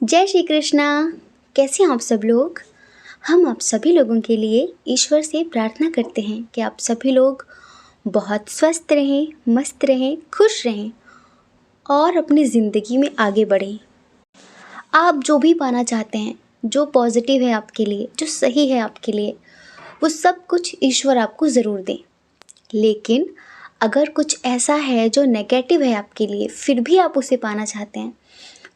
जय श्री कृष्णा। कैसे हैं आप सब लोग। हम आप सभी लोगों के लिए ईश्वर से प्रार्थना करते हैं कि आप सभी लोग बहुत स्वस्थ रहें, मस्त रहें, खुश रहें और अपनी ज़िंदगी में आगे बढ़ें। आप जो भी पाना चाहते हैं, जो पॉजिटिव है आपके लिए, जो सही है आपके लिए, वो सब कुछ ईश्वर आपको ज़रूर दें। लेकिन अगर कुछ ऐसा है जो नेगेटिव है आपके लिए, फिर भी आप उसे पाना चाहते हैं,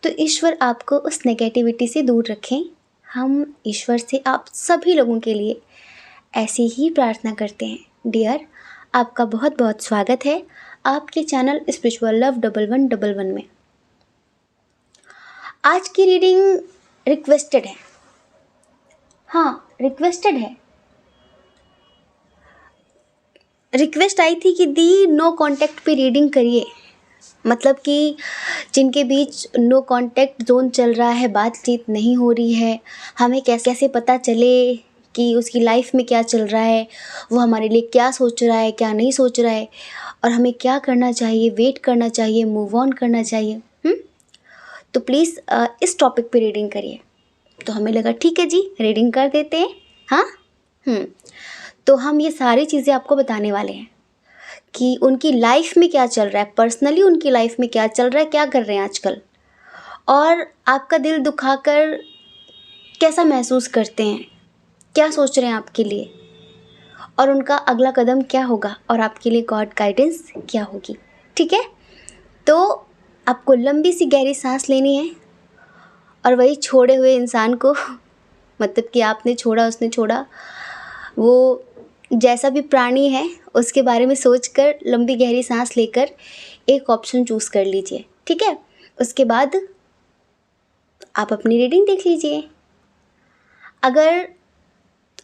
तो ईश्वर आपको उस नेगेटिविटी से दूर रखें। हम ईश्वर से आप सभी लोगों के लिए ऐसी ही प्रार्थना करते हैं। डियर, आपका बहुत बहुत स्वागत है आपके चैनल स्पिरिचुअल लव 1111 में। आज की रीडिंग रिक्वेस्टेड है। हाँ, रिक्वेस्टेड है। रिक्वेस्ट आई थी कि दी नो कांटेक्ट पे रीडिंग करिए। मतलब कि जिनके बीच नो कांटेक्ट जोन चल रहा है, बातचीत नहीं हो रही है, हमें कैसे पता चले कि उसकी लाइफ में क्या चल रहा है, वो हमारे लिए क्या सोच रहा है, क्या नहीं सोच रहा है, और हमें क्या करना चाहिए, वेट करना चाहिए, मूव ऑन करना चाहिए। तो प्लीज़ इस टॉपिक पे रीडिंग करिए। तो हमें लगा ठीक है जी, रीडिंग कर देते हैं। हाँ। तो हम ये सारी चीज़ें आपको बताने वाले हैं कि उनकी लाइफ में क्या चल रहा है, पर्सनली उनकी लाइफ में क्या चल रहा है, क्या कर रहे हैं आजकल, और आपका दिल दुखाकर कैसा महसूस करते हैं, क्या सोच रहे हैं आपके लिए, और उनका अगला कदम क्या होगा, और आपके लिए गॉड गाइडेंस क्या होगी। ठीक है, तो आपको लंबी सी गहरी सांस लेनी है और वही छोड़े हुए इंसान को मतलब कि आपने छोड़ा, उसने छोड़ा, वो जैसा भी प्राणी है उसके बारे में सोचकर लंबी गहरी सांस लेकर एक ऑप्शन चूज़ कर लीजिए। ठीक है, उसके बाद आप अपनी रीडिंग देख लीजिए। अगर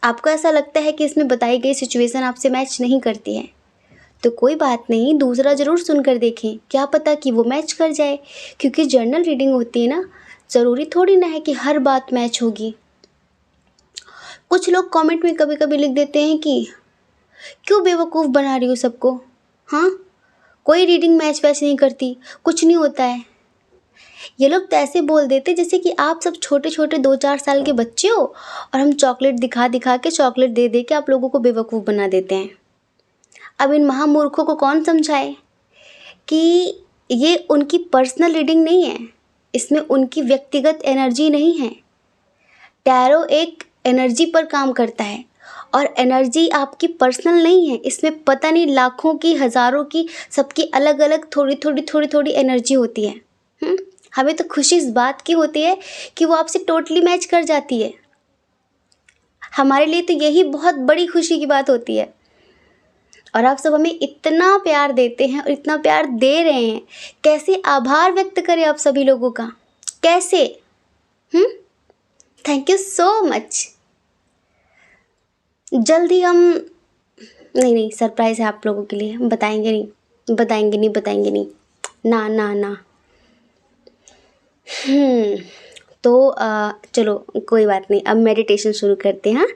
आपको ऐसा लगता है कि इसमें बताई गई सिचुएशन आपसे मैच नहीं करती है, तो कोई बात नहीं, दूसरा ज़रूर सुनकर देखें, क्या पता कि वो मैच कर जाए। क्योंकि जर्नल रीडिंग होती है ना, ज़रूरी थोड़ी ना है कि हर बात मैच होगी। कुछ लोग कमेंट में कभी कभी लिख देते हैं कि क्यों बेवकूफ़ बना रही हो सबको, हाँ, कोई रीडिंग मैच वैच नहीं करती, कुछ नहीं होता है। ये लोग तो ऐसे बोल देते जैसे कि आप सब छोटे छोटे 2-4 साल के बच्चे हो और हम चॉकलेट दिखा दिखा के, चॉकलेट दे दे के आप लोगों को बेवकूफ़ बना देते हैं। अब इन महामूर्खों को कौन समझाए कि ये उनकी पर्सनल रीडिंग नहीं है, इसमें उनकी व्यक्तिगत एनर्जी नहीं है। टैरो एक एनर्जी पर काम करता है और एनर्जी आपकी पर्सनल नहीं है। इसमें पता नहीं लाखों की, हज़ारों की, सबकी अलग अलग थोड़ी थोड़ी एनर्जी होती है। हमें तो खुशी इस बात की होती है कि वो आपसे टोटली मैच कर जाती है। हमारे लिए तो यही बहुत बड़ी खुशी की बात होती है। और आप सब हमें इतना प्यार देते हैं और इतना प्यार दे रहे हैं, कैसे आभार व्यक्त करें आप सभी लोगों का, कैसे। Thank you so much. जल्दी हम नहीं, सरप्राइज़ है आप लोगों के लिए, हम बताएंगे नहीं, ना ना ना। तो चलो कोई बात नहीं, अब मेडिटेशन शुरू करते हैं।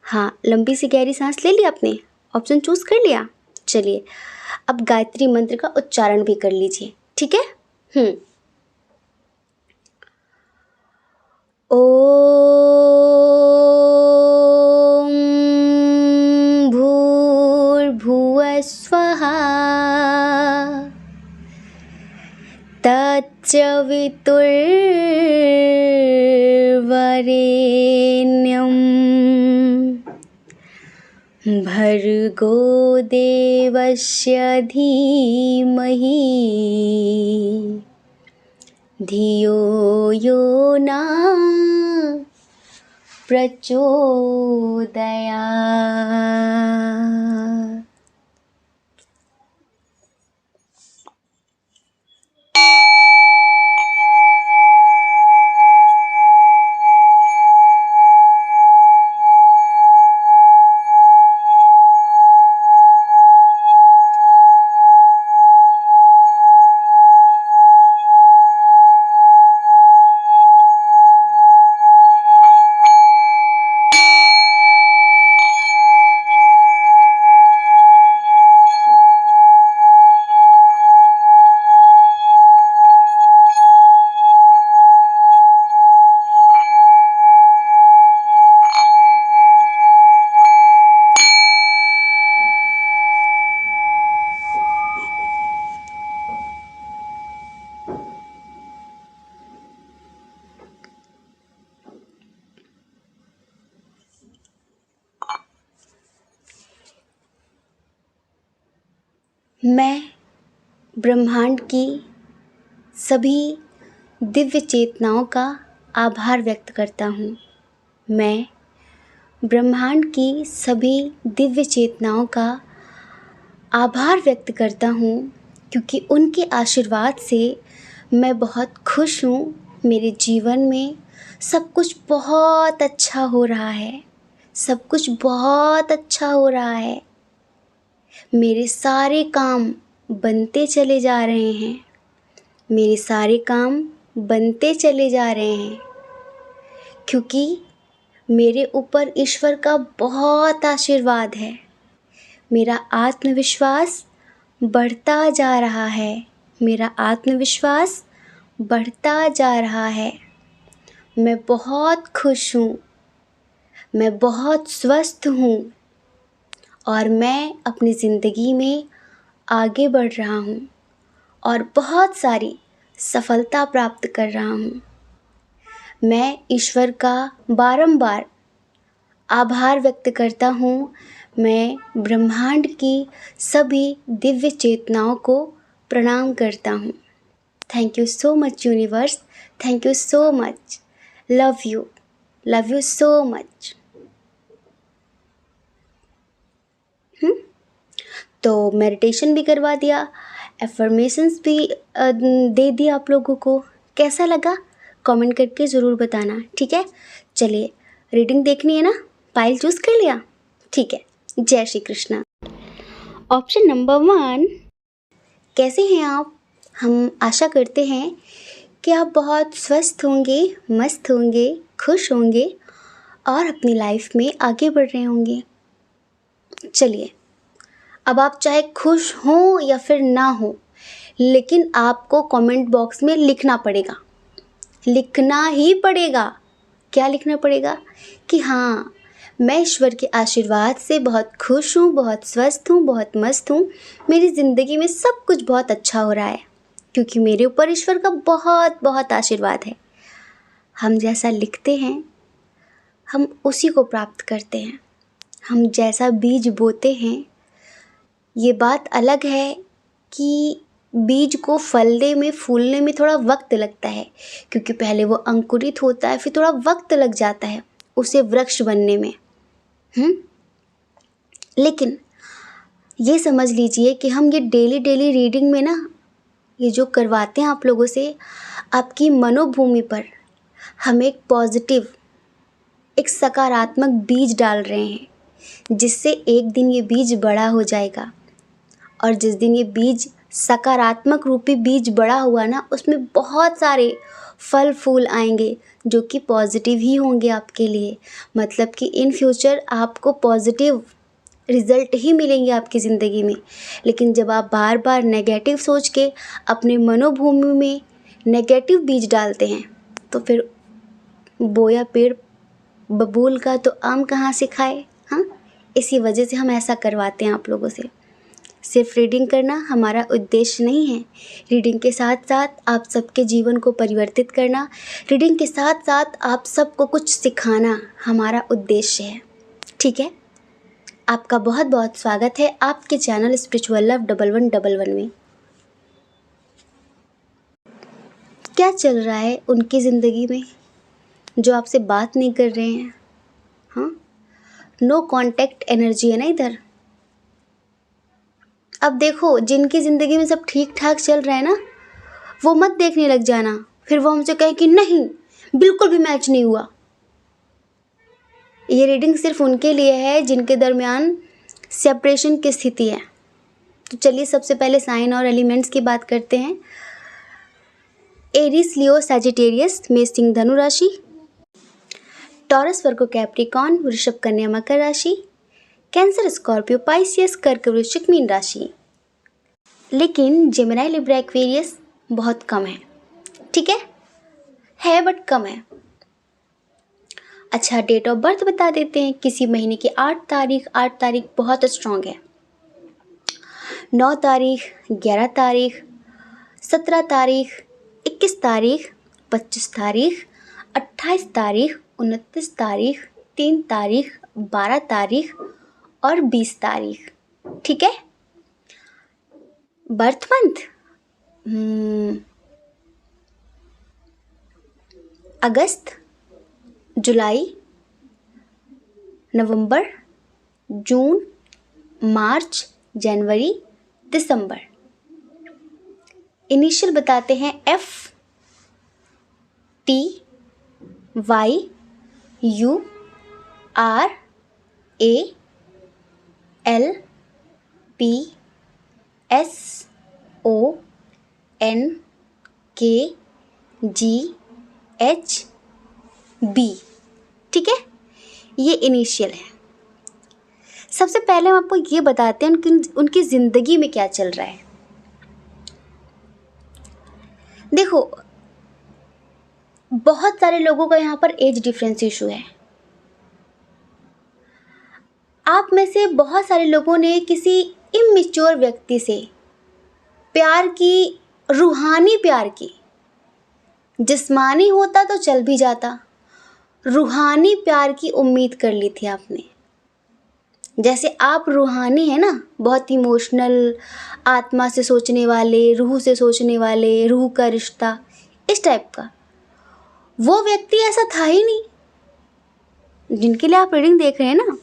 हाँ, लंबी सी गहरी सांस ले ली आपने, ऑप्शन चूज़ कर लिया। चलिए, अब गायत्री मंत्र का उच्चारण भी कर लीजिए। ठीक है। ओम भूर्भुवः स्वः तत्सवितुर्वरेण्यं भर्गो देवस्य धीमहि धियो यो न प्रचोदयात्। मैं ब्रह्मांड की सभी दिव्य चेतनाओं का आभार व्यक्त करता हूँ। मैं ब्रह्मांड की सभी दिव्य चेतनाओं का आभार व्यक्त करता हूँ क्योंकि उनके आशीर्वाद से मैं बहुत खुश हूँ। मेरे जीवन में सब कुछ बहुत अच्छा हो रहा है। सब कुछ बहुत अच्छा हो रहा है। मेरे सारे काम बनते चले जा रहे हैं। मेरे सारे काम बनते चले जा रहे हैं क्योंकि मेरे ऊपर ईश्वर का बहुत आशीर्वाद है। मेरा आत्मविश्वास बढ़ता जा रहा है। मेरा आत्मविश्वास बढ़ता जा रहा है। मैं बहुत खुश हूँ। मैं बहुत स्वस्थ हूँ और मैं अपनी ज़िंदगी में आगे बढ़ रहा हूँ और बहुत सारी सफलता प्राप्त कर रहा हूँ। मैं ईश्वर का बारंबार आभार व्यक्त करता हूँ। मैं ब्रह्मांड की सभी दिव्य चेतनाओं को प्रणाम करता हूँ। Thank you so much universe. Thank you so much. Love you so much. तो मेडिटेशन भी करवा दिया, एफर्मेशंस भी दे दिया आप लोगों को। कैसा लगा कमेंट करके ज़रूर बताना, ठीक है। चलिए रीडिंग देखनी है ना, पाइल चूज़ कर लिया, ठीक है। जय श्री कृष्णा। ऑप्शन नंबर 1, कैसे हैं आप? हम आशा करते हैं कि आप बहुत स्वस्थ होंगे, मस्त होंगे, खुश होंगे और अपनी लाइफ में आगे बढ़ रहे होंगे। चलिए, अब आप चाहे खुश हों या फिर ना हो, लेकिन आपको कमेंट बॉक्स में लिखना पड़ेगा, लिखना ही पड़ेगा। क्या लिखना पड़ेगा? कि हाँ, मैं ईश्वर के आशीर्वाद से बहुत खुश हूँ, बहुत स्वस्थ हूँ, बहुत मस्त हूँ। मेरी ज़िंदगी में सब कुछ बहुत अच्छा हो रहा है क्योंकि मेरे ऊपर ईश्वर का बहुत बहुत आशीर्वाद है। हम जैसा लिखते हैं हम उसी को प्राप्त करते हैं। हम जैसा बीज बोते हैं, ये बात अलग है कि बीज को फलने में, फूलने में थोड़ा वक्त लगता है क्योंकि पहले वो अंकुरित होता है, फिर थोड़ा वक्त लग जाता है उसे वृक्ष बनने में। लेकिन ये समझ लीजिए कि हम ये डेली रीडिंग में ना, ये जो करवाते हैं आप लोगों से, आपकी मनोभूमि पर हम एक पॉजिटिव, एक सकारात्मक बीज डाल रहे हैं जिससे एक दिन ये बीज बड़ा हो जाएगा। और जिस दिन ये बीज सकारात्मक रूपी बीज बड़ा हुआ ना, उसमें बहुत सारे फल फूल आएंगे जो कि पॉजिटिव ही होंगे आपके लिए। मतलब कि इन फ्यूचर आपको पॉजिटिव रिज़ल्ट ही मिलेंगे आपकी ज़िंदगी में। लेकिन जब आप बार बार नेगेटिव सोच के अपने मनोभूमि में नेगेटिव बीज डालते हैं तो फिर बोया पेड़ बबूल का तो आम कहाँ से खाए। हाँ, इसी वजह से हम ऐसा करवाते हैं आप लोगों से। सिर्फ रीडिंग करना हमारा उद्देश्य नहीं है। रीडिंग के साथ साथ आप सबके जीवन को परिवर्तित करना, रीडिंग के साथ साथ आप सबको कुछ सिखाना हमारा उद्देश्य है, ठीक है। आपका बहुत बहुत स्वागत है आपके चैनल स्पिरिचुअल लव 1111 में। क्या चल रहा है उनकी ज़िंदगी में जो आपसे बात नहीं कर रहे हैं? हाँ, नो कांटेक्ट एनर्जी है ना इधर। अब देखो, जिनकी ज़िंदगी में सब ठीक ठाक चल रहा है ना, वो मत देखने लग जाना। फिर वो हमसे कहे कि नहीं, बिल्कुल भी मैच नहीं हुआ। ये रीडिंग सिर्फ उनके लिए है जिनके दरमियान सेपरेशन की स्थिति है। तो चलिए सबसे पहले साइन और एलिमेंट्स की बात करते हैं। एरीज, लियो, सैजिटेरियस, मेष, सिंह, धनु राशि। टॉरस, वर्गो, कैप्रिकॉर्न, वृषभ, कन्या, मकर राशि। कैंसर, स्कॉर्पियो, पाइसियस, कर्क, वृश्चिक, मीन राशि। लेकिन जेमिनी, लिब्रा, एक्वेरियस बहुत कम है, ठीक है बट कम है। अच्छा, डेट ऑफ बर्थ बता देते हैं। किसी महीने की 8 तारीख बहुत स्ट्रॉन्ग है। 9 तारीख, 11 तारीख, 17 तारीख, 21 तारीख, 25 तारीख, 28 तारीख, 29 तारीख, 3 तारीख, 12 तारीख और 20 तारीख, ठीक है। बर्थ मंथ, अगस्त, जुलाई, नवंबर, जून, मार्च, जनवरी, दिसंबर। इनिशियल बताते हैं F, T, Y, U, R, A, L, P, S, O, N, K, G, H, B. ठीक है, ये इनिशियल है। सबसे पहले हम आपको ये बताते हैं उनकी ज़िंदगी में क्या चल रहा है। देखो, बहुत सारे लोगों का यहाँ पर एज डिफरेंस इशू है। आप में से बहुत सारे लोगों ने किसी इमैच्योर व्यक्ति से प्यार की, रूहानी प्यार की। जिस्मानी होता तो चल भी जाता, रूहानी प्यार की उम्मीद कर ली थी आपने। जैसे आप रूहानी है ना, बहुत इमोशनल, आत्मा से सोचने वाले, रूह से सोचने वाले, रूह का रिश्ता, इस टाइप का। वो व्यक्ति ऐसा था ही नहीं जिनके लिए आप रीडिंग देख रहे हैं ना,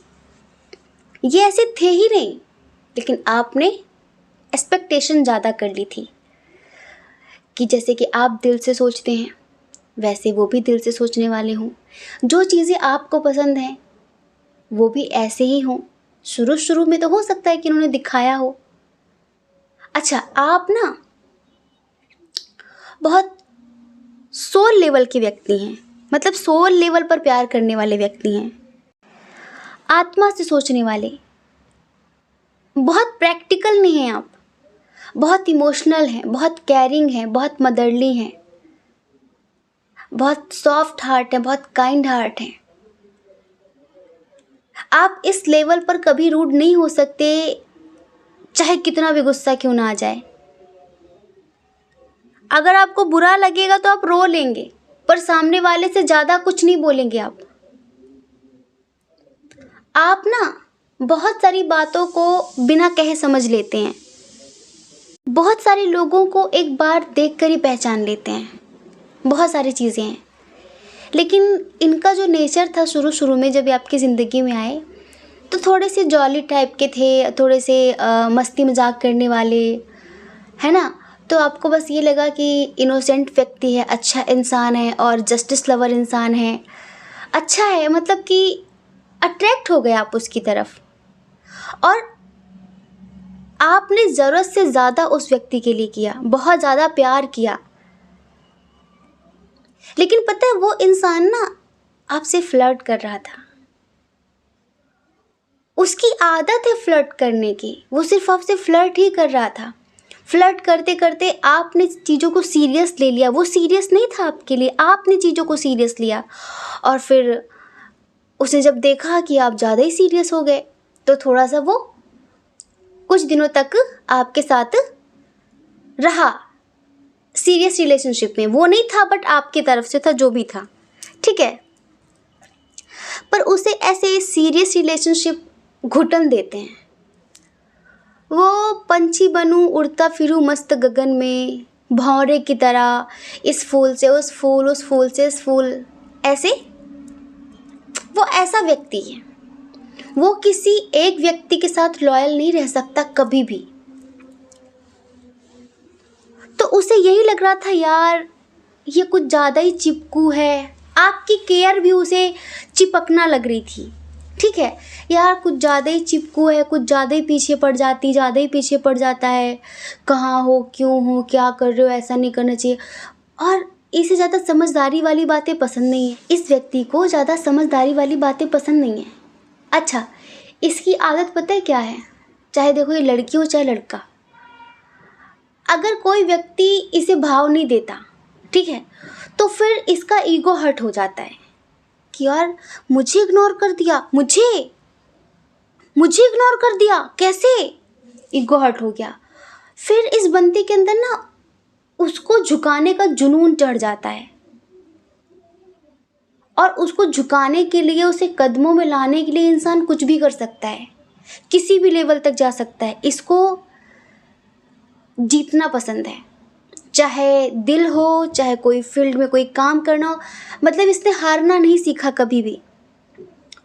ये ऐसे थे ही नहीं। लेकिन आपने एक्सपेक्टेशन ज़्यादा कर ली थी कि जैसे कि आप दिल से सोचते हैं वैसे वो भी दिल से सोचने वाले हों, जो चीज़ें आपको पसंद हैं वो भी ऐसे ही हों। शुरू शुरू में तो हो सकता है कि उन्होंने दिखाया हो। अच्छा, आप ना बहुत सोल लेवल के व्यक्ति हैं, मतलब सोल लेवल पर प्यार करने वाले व्यक्ति हैं, आत्मा से सोचने वाले। बहुत प्रैक्टिकल नहीं हैं आप, बहुत इमोशनल हैं, बहुत केयरिंग हैं, बहुत मदरली हैं, बहुत सॉफ्ट हार्ट हैं, बहुत काइंड हार्ट हैं। आप इस लेवल पर कभी रूड नहीं हो सकते, चाहे कितना भी गुस्सा क्यों ना आ जाए। अगर आपको बुरा लगेगा तो आप रो लेंगे, पर सामने वाले से ज़्यादा कुछ नहीं बोलेंगे आप ना बहुत सारी बातों को बिना कहे समझ लेते हैं। बहुत सारे लोगों को एक बार देखकर ही पहचान लेते हैं। बहुत सारी चीज़ें हैं, लेकिन इनका जो नेचर था शुरू शुरू में जब ये आपकी ज़िंदगी में आए तो थोड़े से जॉली टाइप के थे, थोड़े से मस्ती मजाक करने वाले, है ना। तो आपको बस ये लगा कि इनोसेंट व्यक्ति है, अच्छा इंसान है और जस्टिस लवर इंसान है, अच्छा है, मतलब कि अट्रैक्ट हो गए आप उसकी तरफ। और आपने ज़रूरत से ज़्यादा उस व्यक्ति के लिए किया, बहुत ज़्यादा प्यार किया। लेकिन पता है, वो इंसान ना आपसे फ्लर्ट कर रहा था, उसकी आदत है फ्लर्ट करने की, वो सिर्फ आपसे फ्लर्ट ही कर रहा था। फ्लर्ट करते करते आपने चीज़ों को सीरियस ले लिया, वो सीरियस नहीं था आपके लिए, आपने चीज़ों को सीरियस लिया। और फिर उसने जब देखा कि आप ज़्यादा ही सीरियस हो गए तो थोड़ा सा वो कुछ दिनों तक आपके साथ रहा सीरियस रिलेशनशिप में। वो नहीं था बट आपकी तरफ से था, जो भी था, ठीक है। पर उसे ऐसे सीरियस रिलेशनशिप घुटन देते हैं। वो पंछी बनूं उड़ता फिरूं मस्त गगन में, भौरे की तरह, इस फूल से उस फूल, उस फूल से इस फूल, ऐसे। वो ऐसा व्यक्ति है, वो किसी एक व्यक्ति के साथ लॉयल नहीं रह सकता कभी भी। तो उसे यही लग रहा था, यार ये कुछ ज़्यादा ही चिपकू है। आपकी केयर भी उसे चिपकना लग रही थी, ठीक है। यार कुछ ज़्यादा ही चिपकू है, कुछ ज़्यादा ही पीछे पड़ जाती, ज़्यादा ही पीछे पड़ जाता है, कहाँ हो, क्यों हो, क्या कर रहे हो, ऐसा नहीं करना चाहिए। और इसे ज़्यादा समझदारी वाली बातें पसंद नहीं है, इस व्यक्ति को ज़्यादा समझदारी वाली बातें पसंद नहीं है। अच्छा, इसकी आदत पता है क्या है, चाहे देखो ये लड़की हो चाहे लड़का, अगर कोई व्यक्ति इसे भाव नहीं देता, ठीक है, तो फिर इसका ईगो हर्ट हो जाता है कि यार मुझे इग्नोर कर दिया, मुझे इग्नोर कर दिया, कैसे, ईगो हर्ट हो गया। फिर इस बंदे के अंदर ना उसको झुकाने का जुनून चढ़ जाता है, और उसको झुकाने के लिए, उसे कदमों में लाने के लिए इंसान कुछ भी कर सकता है, किसी भी लेवल तक जा सकता है। इसको जीतना पसंद है, चाहे दिल हो, चाहे कोई फील्ड में कोई काम करना हो। मतलब इसने हारना नहीं सीखा कभी भी,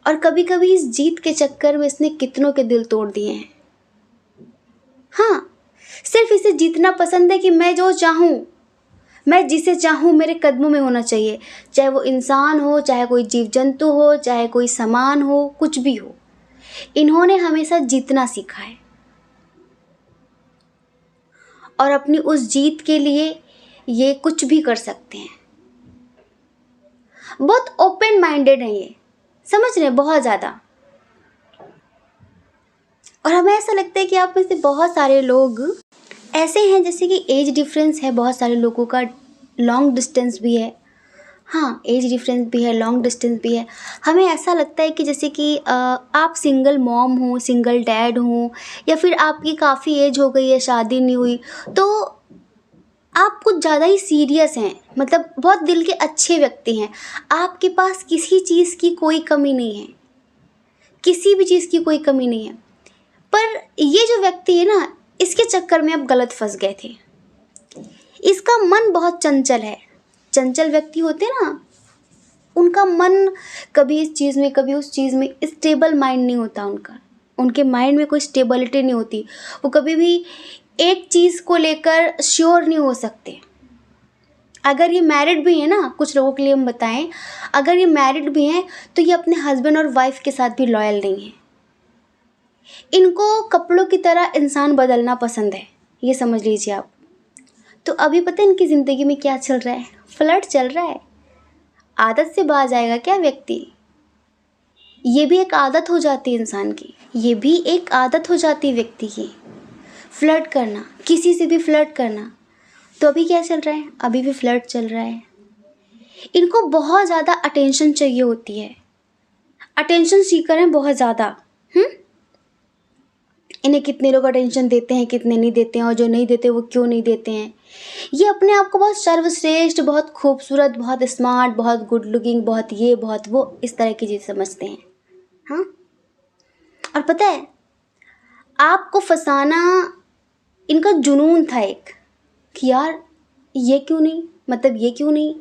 और कभी कभी इस जीत के चक्कर में इसने कितनों के दिल तोड़ दिए हैं। हाँ, सिर्फ इसे जीतना पसंद है कि मैं जो चाहूँ, मैं जिसे चाहूँ मेरे कदमों में होना चाहिए, चाहे वो इंसान हो, चाहे कोई जीव जंतु हो, चाहे कोई सामान हो, कुछ भी हो। इन्होंने हमेशा जीतना सीखा है, और अपनी उस जीत के लिए ये कुछ भी कर सकते हैं। बहुत ओपन माइंडेड है ये, समझ रहे हैं, बहुत ज़्यादा। और हमें ऐसा लगता है कि आप में से बहुत सारे लोग ऐसे हैं, जैसे कि एज डिफरेंस है बहुत सारे लोगों का, लॉन्ग डिस्टेंस भी है। हाँ, एज डिफरेंस भी है, लॉन्ग डिस्टेंस भी है। हमें ऐसा लगता है कि जैसे कि आप सिंगल मॉम हो, सिंगल डैड हो, या फिर आपकी काफ़ी एज हो गई है, शादी नहीं हुई, तो आप कुछ ज़्यादा ही सीरियस हैं, मतलब बहुत दिल के अच्छे व्यक्ति हैं। आपके पास किसी चीज़ की कोई कमी नहीं है, किसी भी चीज़ की कोई कमी नहीं है। पर ये जो व्यक्ति है ना, इसके चक्कर में आप गलत फंस गए थे। इसका मन बहुत चंचल है। चंचल व्यक्ति होते हैं ना, उनका मन कभी इस चीज़ में, कभी उस चीज़ में, स्टेबल माइंड नहीं होता उनका। उनके माइंड में कोई स्टेबिलिटी नहीं होती। वो कभी भी एक चीज़ को लेकर श्योर नहीं हो सकते। अगर ये मैरिड भी है ना, कुछ लोगों के लिए हम बताएं, अगर ये मैरिड भी हैं तो ये अपने हस्बैंड और वाइफ के साथ भी लॉयल नहीं है। इनको कपड़ों की तरह इंसान बदलना पसंद है, ये समझ लीजिए आप। तो अभी पता है इनकी ज़िंदगी में क्या चल रहा है? फ्लर्ट चल रहा है। आदत से बाज आएगा क्या व्यक्ति? ये भी एक आदत हो जाती है इंसान की, ये भी एक आदत हो जाती है व्यक्ति की, फ्लर्ट करना, किसी से भी फ्लर्ट करना। तो अभी क्या चल रहा है? अभी भी फ्लर्ट चल रहा है। इनको बहुत ज़्यादा अटेंशन चाहिए होती है, अटेंशन सीकर हैं बहुत ज़्यादा। इन्हें कितने लोग अटेंशन देते हैं, कितने नहीं देते हैं, और जो नहीं देते वो क्यों नहीं देते हैं। ये अपने आप को बहुत सर्वश्रेष्ठ, बहुत खूबसूरत, बहुत स्मार्ट, बहुत गुड लुकिंग, बहुत ये, बहुत वो, इस तरह की चीज़ समझते हैं। हाँ, और पता है, आपको फंसाना इनका जुनून था एक, कि यार ये क्यों नहीं, मतलब ये क्यों नहीं।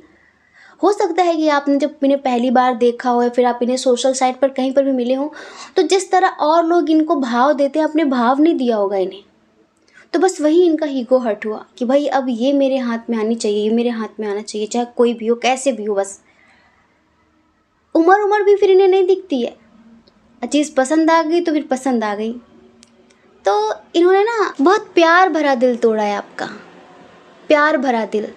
हो सकता है कि आपने जब इन्हें पहली बार देखा हो, या फिर आप इन्हें सोशल साइट पर कहीं पर भी मिले हो, तो जिस तरह और लोग इनको भाव देते हैं, अपने भाव नहीं दिया होगा इन्हें। तो बस वही इनका ईगो हर्ट हुआ कि भाई अब ये मेरे हाथ में आनी चाहिए, ये मेरे हाथ में आना चाहिए, चाहे कोई भी हो, कैसे भी हो। बस उम्र भी फिर इन्हें नहीं दिखती है। चीज़ पसंद आ गई तो फिर पसंद आ गई। तो इन्होंने ना बहुत प्यार भरा दिल तोड़ा है आपका, प्यार भरा दिल,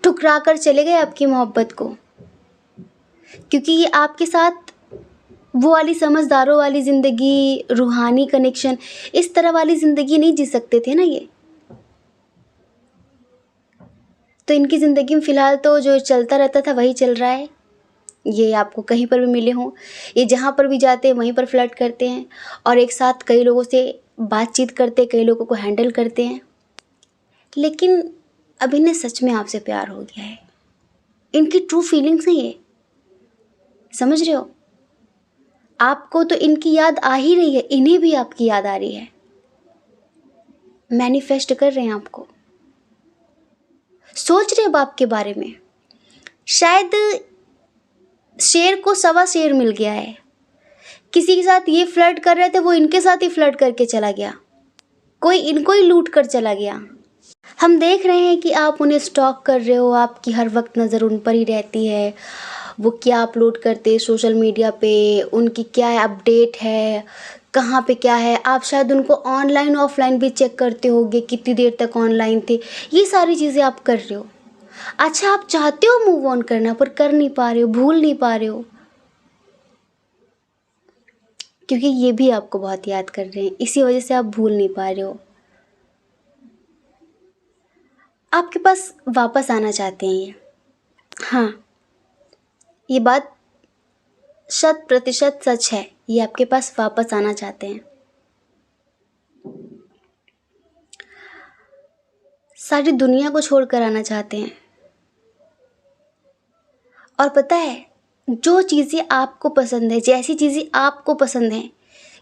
ठुकरा कर चले गए आपकी मोहब्बत को। क्योंकि ये आपके साथ वो वाली समझदारों वाली ज़िंदगी, रूहानी कनेक्शन, इस तरह वाली ज़िंदगी नहीं जी सकते थे ना ये। तो इनकी ज़िंदगी में फ़िलहाल तो जो चलता रहता था वही चल रहा है। ये आपको कहीं पर भी मिले हों, ये जहाँ पर भी जाते हैं वहीं पर फ्लर्ट करते हैं, और एक साथ कई लोगों से बातचीत करते, कई लोगों को हैंडल करते हैं। लेकिन अब इन्हें सच में आपसे प्यार हो गया है, इनकी ट्रू फीलिंग्स हैं ये, समझ रहे हो। आपको तो इनकी याद आ ही रही है, इन्हें भी आपकी याद आ रही है, मैनिफेस्ट कर रहे हैं आपको, सोच रहे हैं अब आपके बारे में। शायद शेर को सवा शेर मिल गया है। किसी के साथ ये फ्लर्ट कर रहे थे, वो इनके साथ ही फ्लर्ट करके चला गया, कोई इनको ही लूट कर चला गया। हम देख रहे हैं कि आप उन्हें स्टॉक कर रहे हो, आपकी हर वक्त नज़र उन पर ही रहती है। वो क्या अपलोड करते हैं सोशल मीडिया पे, उनकी क्या अपडेट है, कहाँ पे क्या है। आप शायद उनको ऑनलाइन ऑफलाइन भी चेक करते होगे, कितनी देर तक ऑनलाइन थे, ये सारी चीज़ें आप कर रहे हो। अच्छा, आप चाहते हो मूव ऑन करना, पर कर नहीं पा रहे हो, भूल नहीं पा रहे हो, क्योंकि ये भी आपको बहुत याद कर रहे हैं, इसी वजह से आप भूल नहीं पा रहे हो। आपके पास वापस आना चाहते हैं ये। हाँ, ये बात 100% सच है, ये आपके पास वापस आना चाहते हैं। सारी दुनिया को छोड़कर आना चाहते हैं। और पता है, जो चीज़ें आपको पसंद है, जैसी चीज़ें आपको पसंद हैं,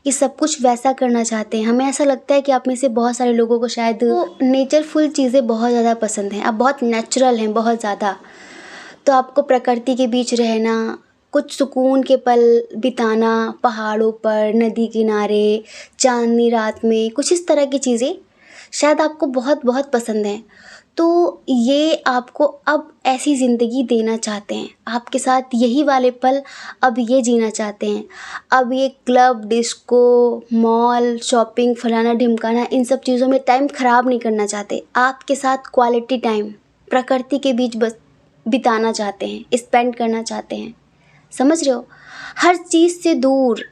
कि सब कुछ वैसा करना चाहते हैं। हमें ऐसा लगता है कि आप में से बहुत सारे लोगों को शायद नेचरफुल चीज़ें बहुत ज़्यादा पसंद हैं, आप बहुत नेचुरल हैं बहुत ज़्यादा। तो आपको प्रकृति के बीच रहना, कुछ सुकून के पल बिताना, पहाड़ों पर, नदी किनारे, चांदनी रात में, कुछ इस तरह की चीज़ें शायद आपको बहुत बहुत पसंद हैं। तो ये आपको अब ऐसी ज़िंदगी देना चाहते हैं, आपके साथ यही वाले पल अब ये जीना चाहते हैं। अब ये क्लब, डिस्को, मॉल, शॉपिंग, फलाना ढिमकाना, इन सब चीज़ों में टाइम ख़राब नहीं करना चाहते। आपके साथ क्वालिटी टाइम प्रकृति के बीच बस बिताना चाहते हैं, स्पेंड करना चाहते हैं। समझ रहे हो? हर चीज़ से दूर।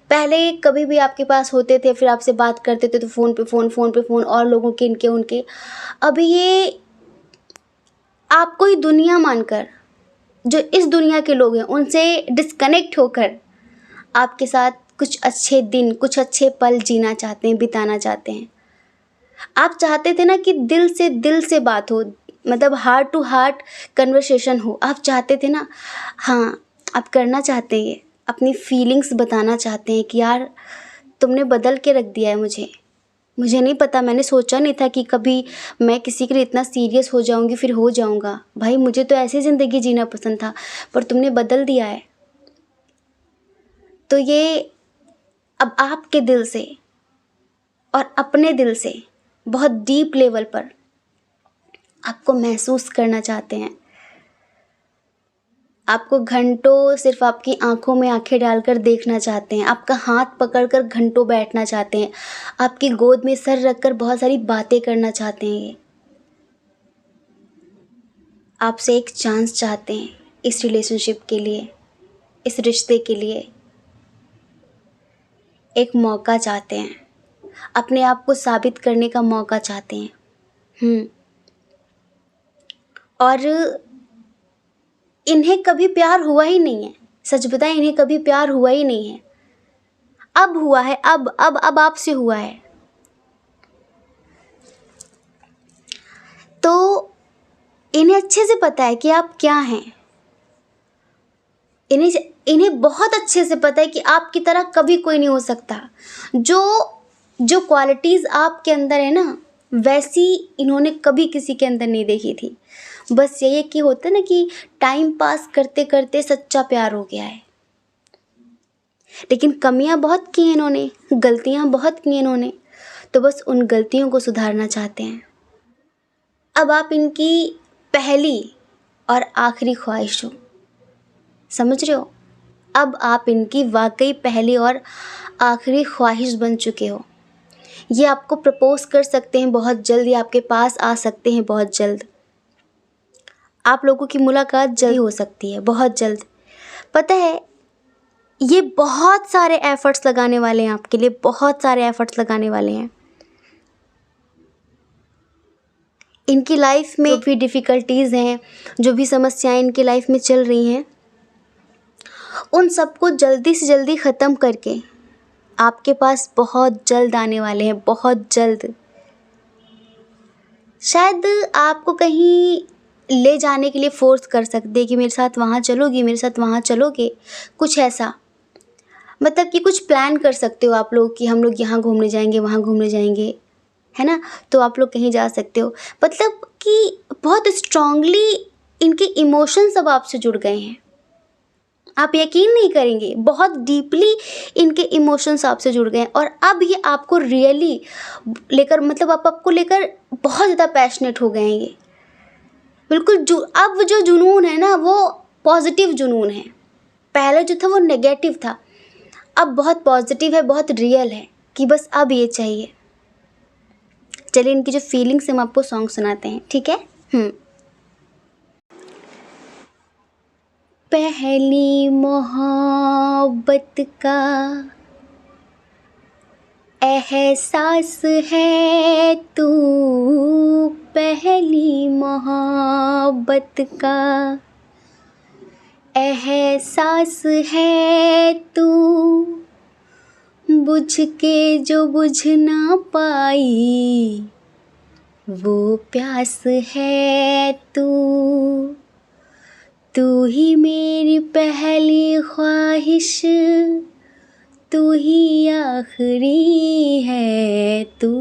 पहले कभी भी आपके पास होते थे, फिर आपसे बात करते थे तो फ़ोन पे फ़ोन, फ़ोन पे फ़ोन, और लोगों के इनके उनके। अब ये आपको ही दुनिया मानकर, जो इस दुनिया के लोग हैं उनसे डिस्कनेक्ट होकर आपके साथ कुछ अच्छे दिन, कुछ अच्छे पल जीना चाहते हैं, बिताना चाहते हैं। आप चाहते थे ना कि दिल से बात हो, मतलब हार्ट टू हार्ट कन्वर्सेशन हो। आप चाहते थे ना, हाँ, आप करना चाहते हैं, अपनी फीलिंग्स बताना चाहते हैं कि यार तुमने बदल के रख दिया है मुझे नहीं पता, मैंने सोचा नहीं था कि कभी मैं किसी के लिए इतना सीरियस हो जाऊंगी, फिर हो जाऊंगा। भाई मुझे तो ऐसी ज़िंदगी जीना पसंद था, पर तुमने बदल दिया है। तो ये अब आपके दिल से और अपने दिल से बहुत डीप लेवल पर आपको महसूस करना चाहते हैं। आपको घंटों सिर्फ आपकी आंखों में आंखें डालकर देखना चाहते हैं, आपका हाथ पकड़कर घंटों बैठना चाहते हैं, आपकी गोद में सर रखकर बहुत सारी बातें करना चाहते हैं। ये आपसे एक चांस चाहते हैं इस रिलेशनशिप के लिए, इस रिश्ते के लिए एक मौका चाहते हैं, अपने आप को साबित करने का मौका चाहते हैं। और इन्हें कभी प्यार हुआ ही नहीं है, सच बताएं, इन्हें कभी प्यार हुआ ही नहीं है। अब हुआ है, अब आपसे हुआ है। तो इन्हें अच्छे से पता है कि आप क्या हैं। इन्हें बहुत अच्छे से पता है कि आपकी तरह कभी कोई नहीं हो सकता। जो क्वालिटीज़ आपके अंदर है ना, वैसी इन्होंने कभी किसी के अंदर नहीं देखी थी। बस यही है कि होता है ना कि टाइम पास करते करते सच्चा प्यार हो गया है। लेकिन कमियां बहुत की हैं इन्होंने, गलतियां बहुत की हैं इन्होंने, तो बस उन गलतियों को सुधारना चाहते हैं। अब आप इनकी पहली और आखिरी ख्वाहिश हो, समझ रहे हो? अब आप इनकी वाकई पहली और आखिरी ख्वाहिश बन चुके हो। ये आपको प्रपोज कर सकते हैं बहुत जल्द, ये आपके पास आ सकते हैं बहुत जल्द। आप लोगों की मुलाकात जल्द हो सकती है, बहुत जल्द। पता है, ये बहुत सारे एफर्ट्स लगाने वाले हैं आपके लिए, बहुत सारे एफर्ट्स लगाने वाले हैं। इनकी लाइफ में जो भी डिफ़िकल्टीज़ हैं, जो भी समस्याएं इनकी लाइफ में चल रही हैं, उन सबको जल्दी से जल्दी ख़त्म करके आपके पास बहुत जल्द आने वाले हैं, बहुत जल्द। शायद आपको कहीं ले जाने के लिए फ़ोर्स कर सकते हैं कि मेरे साथ वहाँ चलोगी, मेरे साथ वहाँ चलोगे, कुछ ऐसा। मतलब कि कुछ प्लान कर सकते हो आप लोग कि हम लोग यहाँ घूमने जाएंगे, वहाँ घूमने जाएंगे, है ना? तो आप लोग कहीं जा सकते हो। मतलब कि बहुत स्ट्रांगली इनके इमोशंस अब आपसे जुड़ गए हैं। आप यकीन नहीं करेंगे, बहुत डीपली इनके इमोशंस आपसे जुड़ गए हैं। और अब ये आपको रियली लेकर, मतलब आपको लेकर बहुत ज़्यादा पैशनेट हो गए हैं ये। बिल्कुल अब जो जुनून है ना, वो पॉजिटिव जुनून है। पहले जो था वो नेगेटिव था, अब बहुत पॉजिटिव है, बहुत रियल है कि बस अब ये चाहिए। चलिए इनकी जो फीलिंग्स हम आपको सॉन्ग सुनाते हैं, ठीक है? पहली मोहब्बत का एहसास है तू, पहली मोहब्बत का एहसास है तू, बुझ के जो बुझ ना पाई वो प्यास है तू ही मेरी पहली ख्वाहिश, तू ही आखिरी है, तू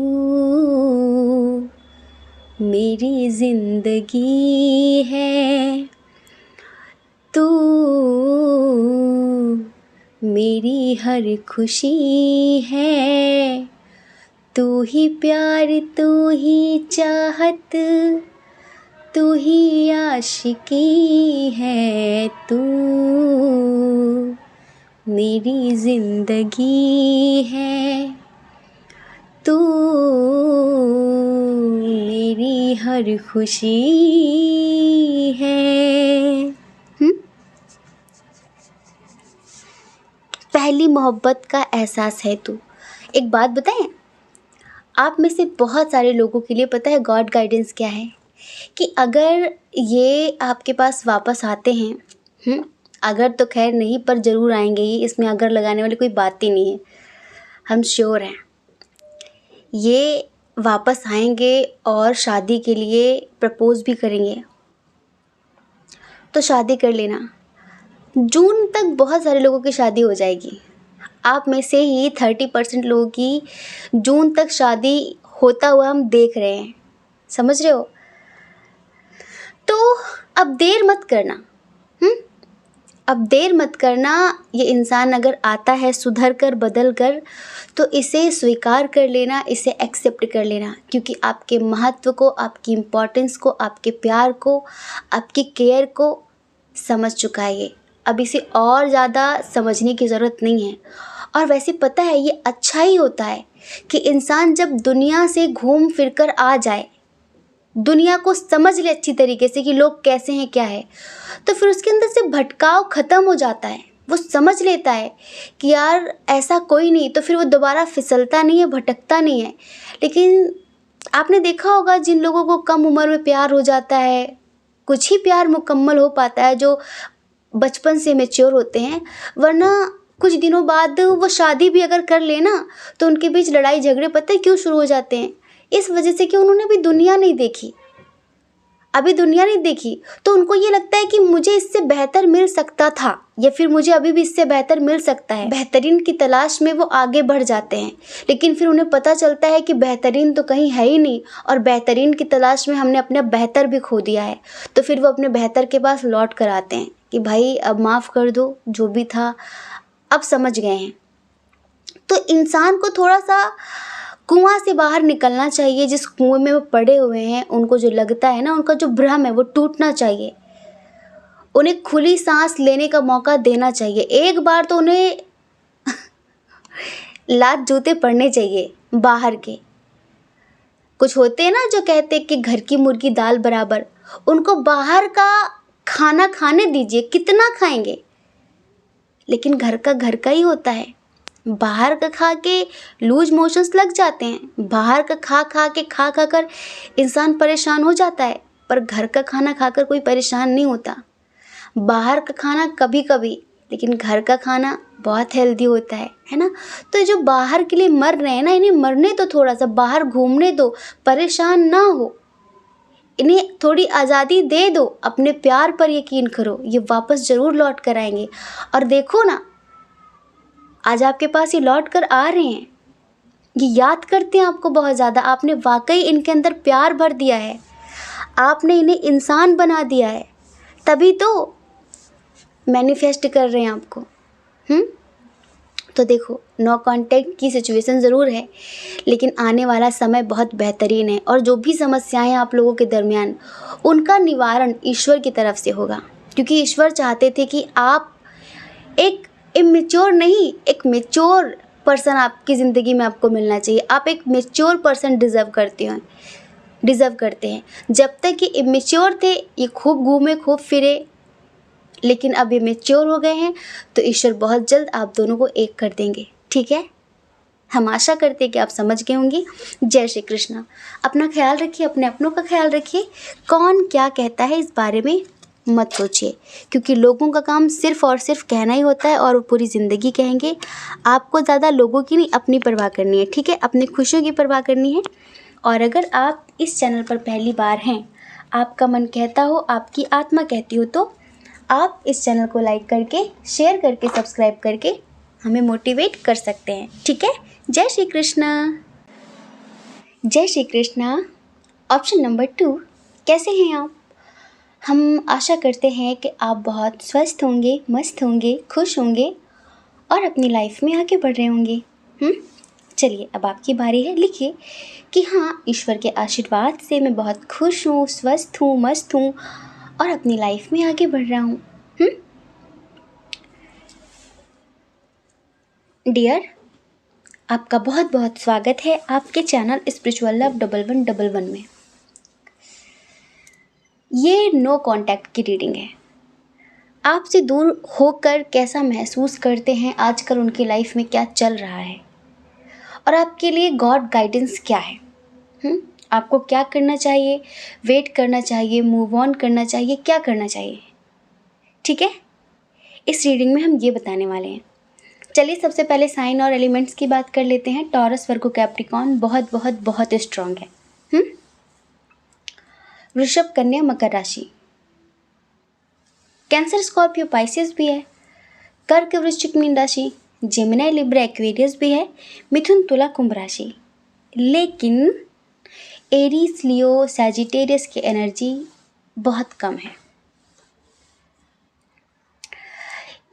मेरी जिंदगी है, तू मेरी हर खुशी है, तू ही प्यार, तू ही चाहत, तू ही आशिकी है, तू मेरी जिंदगी है, तू मेरी हर खुशी है। पहली मोहब्बत का एहसास है तू। एक बात बताएं, आप में से बहुत सारे लोगों के लिए पता है गॉड गाइडेंस क्या है, कि अगर ये आपके पास वापस आते हैं, अगर तो खैर नहीं, पर ज़रूर आएंगे ही, इसमें अगर लगाने वाली कोई बात ही नहीं है, हम श्योर हैं ये वापस आएंगे और शादी के लिए प्रपोज भी करेंगे। तो शादी कर लेना, जून तक बहुत सारे लोगों की शादी हो जाएगी। आप में से ही 30% लोगों की जून तक शादी होता हुआ हम देख रहे हैं, समझ रहे हो। तो अब देर मत करना, अब देर मत करना। ये इंसान अगर आता है सुधर कर, बदल कर, तो इसे स्वीकार कर लेना, इसे एक्सेप्ट कर लेना, क्योंकि आपके महत्व को, आपकी इम्पोर्टेंस को, आपके प्यार को, आपकी केयर को समझ चुका है ये। अब इसे और ज़्यादा समझने की ज़रूरत नहीं है। और वैसे पता है ये अच्छा ही होता है कि इंसान जब दुनिया से घूम फिर कर आ जाए, दुनिया को समझ ले अच्छी तरीके से कि लोग कैसे हैं, क्या है, तो फिर उसके अंदर से भटकाव ख़त्म हो जाता है। वो समझ लेता है कि यार ऐसा कोई नहीं, तो फिर वो दोबारा फिसलता नहीं है, भटकता नहीं है। लेकिन आपने देखा होगा जिन लोगों को कम उम्र में प्यार हो जाता है, कुछ ही प्यार मुकम्मल हो पाता है जो बचपन से मैच्योर होते हैं, वरना कुछ दिनों बाद वो शादी भी अगर कर लेना तो उनके बीच लड़ाई झगड़े पता है क्यों शुरू हो जाते हैं, इस वजह से कि उन्होंने अभी दुनिया नहीं देखी, तो उनको ये लगता है कि मुझे इससे बेहतर मिल सकता था, या फिर मुझे अभी भी इससे बेहतर मिल सकता है। बेहतरीन की तलाश में वो आगे बढ़ जाते हैं, लेकिन फिर उन्हें पता चलता है कि बेहतरीन तो कहीं है ही नहीं, और बेहतरीन की तलाश में हमने अपना बेहतर भी खो दिया है। तो फिर वो अपने बेहतर के पास लौट कर आते हैं कि भाई अब माफ़ कर दो, जो भी था अब समझ गए हैं। तो इंसान को थोड़ा सा कुआं से बाहर निकलना चाहिए, जिस कुएं में वो पड़े हुए हैं, उनको जो लगता है ना, उनका जो भ्रम है वो टूटना चाहिए। उन्हें खुली सांस लेने का मौका देना चाहिए। एक बार तो उन्हें लात जूते पड़ने चाहिए बाहर के। कुछ होते हैं ना जो कहते हैं कि घर की मुर्गी दाल बराबर, उनको बाहर का खाना खाने दीजिए, कितना खाएंगे, लेकिन घर का ही होता है। बाहर का खा के लूज मोशंस लग जाते हैं, बाहर का खा कर इंसान परेशान हो जाता है, पर घर का खाना खाकर कोई परेशान नहीं होता। बाहर का खाना कभी कभी, लेकिन घर का खाना बहुत हेल्दी होता है ना। तो जो बाहर के लिए मर रहे हैं ना, इन्हें मरने तो थोड़ा सा बाहर घूमने दो, परेशान ना हो, इन्हें थोड़ी आज़ादी दे दो, अपने प्यार पर यकीन करो, ये वापस ज़रूर लौट कर आएंगे। और देखो ना, आज आपके पास ये लौट कर आ रहे हैं, ये याद करते हैं आपको बहुत ज़्यादा। आपने वाकई इनके अंदर प्यार भर दिया है, आपने इन्हें इंसान बना दिया है, तभी तो मैनिफेस्ट कर रहे हैं आपको। तो देखो, नो कांटेक्ट की सिचुएशन ज़रूर है, लेकिन आने वाला समय बहुत बेहतरीन है, और जो भी समस्याएं आप लोगों के दरमियान, उनका निवारण ईश्वर की तरफ से होगा, क्योंकि ईश्वर चाहते थे कि आप एक इमेच्योर नहीं, एक मैच्योर पर्सन आपकी ज़िंदगी में आपको मिलना चाहिए। आप एक मैच्योर पर्सन डिज़र्व करते हैं। जब तक ये इमेच्योर थे, ये खूब घूमे, खूब फिरे, लेकिन अब ये मैच्योर हो गए हैं, तो ईश्वर बहुत जल्द आप दोनों को एक कर देंगे। ठीक है, हम आशा करते हैं कि आप समझ गए होंगे। जय श्री कृष्ण। अपना ख्याल रखिए, अपने अपनों का ख्याल रखिए। कौन क्या कहता है इस बारे में मत सोचिए, क्योंकि लोगों का काम सिर्फ़ और सिर्फ कहना ही होता है, और वो पूरी ज़िंदगी कहेंगे। आपको ज़्यादा लोगों की नहीं, अपनी परवाह करनी है। ठीक है, अपनी खुशियों की परवाह करनी है। और अगर आप इस चैनल पर पहली बार हैं, आपका मन कहता हो, आपकी आत्मा कहती हो, तो आप इस चैनल को लाइक करके, शेयर करके, सब्सक्राइब करके हमें मोटिवेट कर सकते हैं। ठीक है, जय श्री कृष्णा। जय श्री कृष्णा। ऑप्शन नंबर 2, कैसे हैं आप? हम आशा करते हैं कि आप बहुत स्वस्थ होंगे, मस्त होंगे, खुश होंगे और अपनी लाइफ में आगे बढ़ रहे होंगे। चलिए, अब आपकी बारी है। लिखिए कि हाँ, ईश्वर के आशीर्वाद से मैं बहुत खुश हूँ, स्वस्थ हूँ, मस्त हूँ और अपनी लाइफ में आगे बढ़ रहा हूँ। डियर, आपका बहुत बहुत स्वागत है आपके चैनल स्पिरिचुअल लव 1111 में। ये नो कांटेक्ट की रीडिंग है। आपसे दूर होकर कैसा महसूस करते हैं, आजकल उनकी लाइफ में क्या चल रहा है और आपके लिए गॉड गाइडेंस क्या है। आपको क्या करना चाहिए? वेट करना चाहिए, मूव ऑन करना चाहिए, क्या करना चाहिए? ठीक है, इस रीडिंग में हम ये बताने वाले हैं। चलिए, सबसे पहले साइन और एलिमेंट्स की बात कर लेते हैं। टॉरस, वर्गो, कैप्रिकॉर्न बहुत बहुत बहुत स्ट्रांग है। वृषभ, कन्या, मकर राशि। कैंसर, स्कॉर्पियो, पाइसेस भी है। कर्क, वृश्चिक, मीन राशि। जेमिनी, लिब्रा, एक्वेरियस भी है। मिथुन, तुला, कुंभ राशि। लेकिन एरीज, लियो, सैजिटेरियस की एनर्जी बहुत कम है।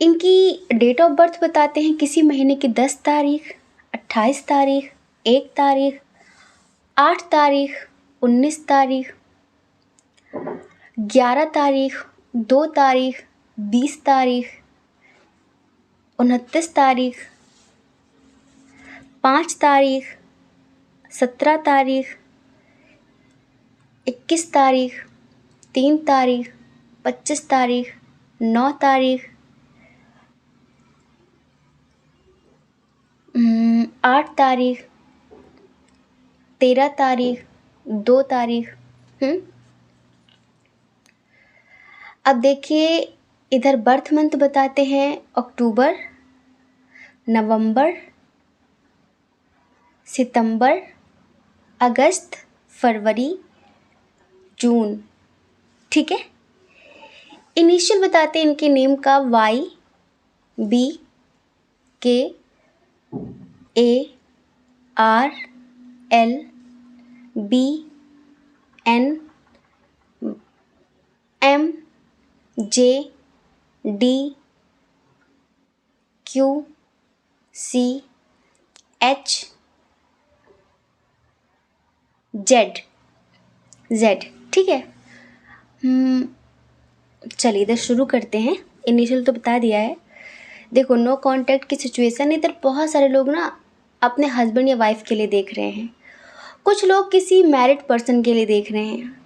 इनकी डेट ऑफ बर्थ बताते हैं। किसी महीने की 10 तारीख, 28 तारीख, 1 तारीख, 8 तारीख, 19 तारीख, 11 तारीख, 2 तारीख, 20 तारीख, 29 तारीख, 5 तारीख, 17 तारीख, 21 तारीख, 3 तारीख, 25 तारीख, 9 तारीख, 8 तारीख, 13 तारीख, 2 तारीख। अब देखिए, इधर बर्थ मंथ बताते हैं अक्टूबर, नवंबर, सितंबर, अगस्त, फरवरी, जून। ठीक है, इनिशियल बताते हैं इनके नेम का Y, B, K, A, R, L, B, N, M, J, D, Q, C, H, Z, Z. ठीक है, चलिए इधर शुरू करते हैं। इनिशियल तो बता दिया है। देखो, नो कांटेक्ट की सिचुएशन, इधर बहुत सारे लोग ना अपने हस्बैंड या वाइफ के लिए देख रहे हैं। कुछ लोग किसी मैरिड पर्सन के लिए देख रहे हैं।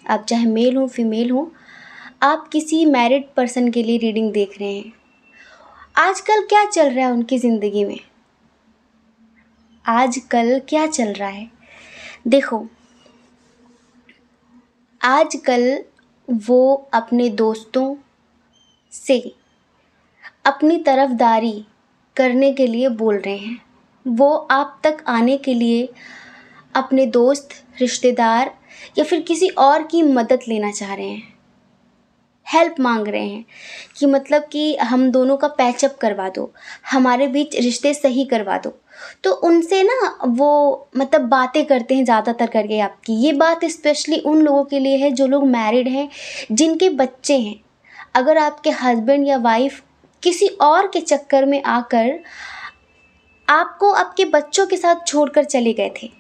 आप चाहे मेल हो फीमेल हो, आप किसी मैरिड पर्सन के लिए रीडिंग देख रहे हैं। आजकल क्या चल रहा है उनकी ज़िंदगी में? आजकल क्या चल रहा है? देखो, आजकल वो अपने दोस्तों से अपनी तरफदारी करने के लिए बोल रहे हैं। वो आप तक आने के लिए अपने दोस्त, रिश्तेदार या फिर किसी और की मदद लेना चाह रहे हैं। हेल्प मांग रहे हैं कि मतलब कि हम दोनों का पैचअप करवा दो, हमारे बीच रिश्ते सही करवा दो। तो उनसे ना वो मतलब बातें करते हैं ज़्यादातर करके आपकी। ये बात स्पेशली उन लोगों के लिए है जो लोग मैरिड हैं, जिनके बच्चे हैं। अगर आपके हस्बैंड या वाइफ किसी और के चक्कर में आकर आपको आपके बच्चों के साथ छोड़कर चले गए थे,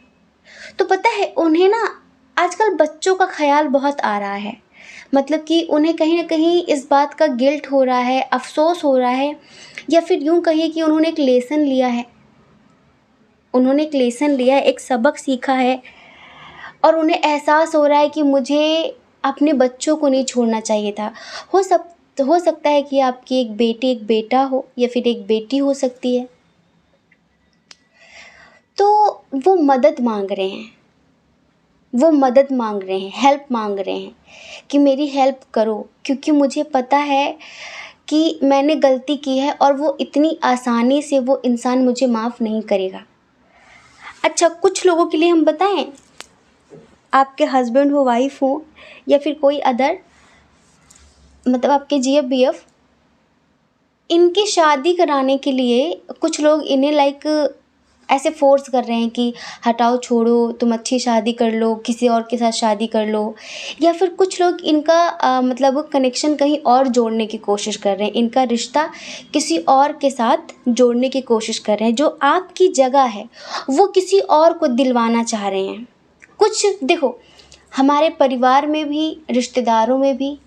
तो पता है उन्हें ना आजकल बच्चों का ख्याल बहुत आ रहा है। मतलब कि उन्हें कहीं ना कहीं इस बात का गिल्ट हो रहा है, अफसोस हो रहा है, या फिर यूँ कहिए कि उन्होंने एक लेसन लिया है। उन्होंने एक लेसन लिया है, एक सबक सीखा है और उन्हें एहसास हो रहा है कि मुझे अपने बच्चों को नहीं छोड़ना चाहिए था। हो सकता है कि आपकी एक बेटी, एक बेटा हो या फिर एक बेटी हो सकती है। तो वो मदद मांग रहे हैं, वो मदद मांग रहे हैं, हेल्प मांग रहे हैं कि मेरी हेल्प करो, क्योंकि मुझे पता है कि मैंने गलती की है और वो इतनी आसानी से वो इंसान मुझे माफ़ नहीं करेगा। अच्छा, कुछ लोगों के लिए हम बताएं, आपके हस्बैंड हो, वाइफ हो या फिर कोई अदर, मतलब आपके जीएफ बीएफ, इनकी शादी कराने के लिए कुछ लोग इन्हें लाइक ऐसे फोर्स कर रहे हैं कि हटाओ, छोड़ो, तुम अच्छी शादी कर लो, किसी और के साथ शादी कर लो। या फिर कुछ लोग इनका मतलब कनेक्शन कहीं और जोड़ने की कोशिश कर रहे हैं, इनका रिश्ता किसी और के साथ जोड़ने की कोशिश कर रहे हैं। जो आपकी जगह है वो किसी और को दिलवाना चाह रहे हैं। कुछ देखो, हमारे परिवार में भी, रिश्तेदारों में भी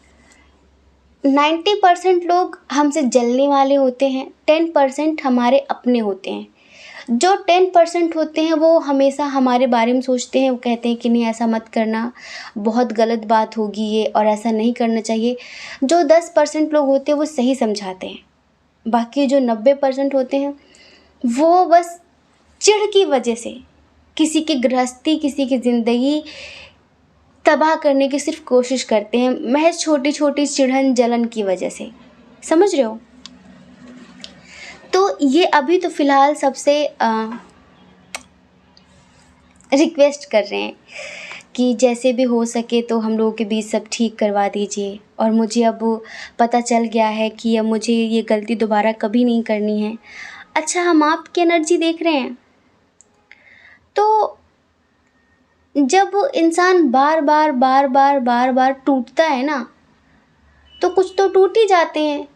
90% लोग हमसे जलने वाले होते हैं, 10% हमारे अपने होते हैं। जो 10% होते हैं वो हमेशा हमारे बारे में सोचते हैं, वो कहते हैं कि नहीं ऐसा मत करना, बहुत गलत बात होगी ये, और ऐसा नहीं करना चाहिए। जो 10% लोग होते हैं वो सही समझाते हैं। बाकी जो 90% होते हैं वो बस चिढ़ की वजह से किसी की गृहस्थी, किसी की ज़िंदगी तबाह करने की सिर्फ कोशिश करते हैं, महज छोटी छोटी चिढ़न जलन की वजह से। समझ रहे हो? तो ये अभी तो फ़िलहाल सबसे रिक्वेस्ट कर रहे हैं कि जैसे भी हो सके तो हम लोगों के बीच सब ठीक करवा दीजिए। और मुझे अब पता चल गया है कि अब मुझे ये गलती दोबारा कभी नहीं करनी है। अच्छा, हम आपकी एनर्जी देख रहे हैं, तो जब इंसान बार बार बार बार बार बार टूटता है ना, तो कुछ तो टूट ही जाते हैं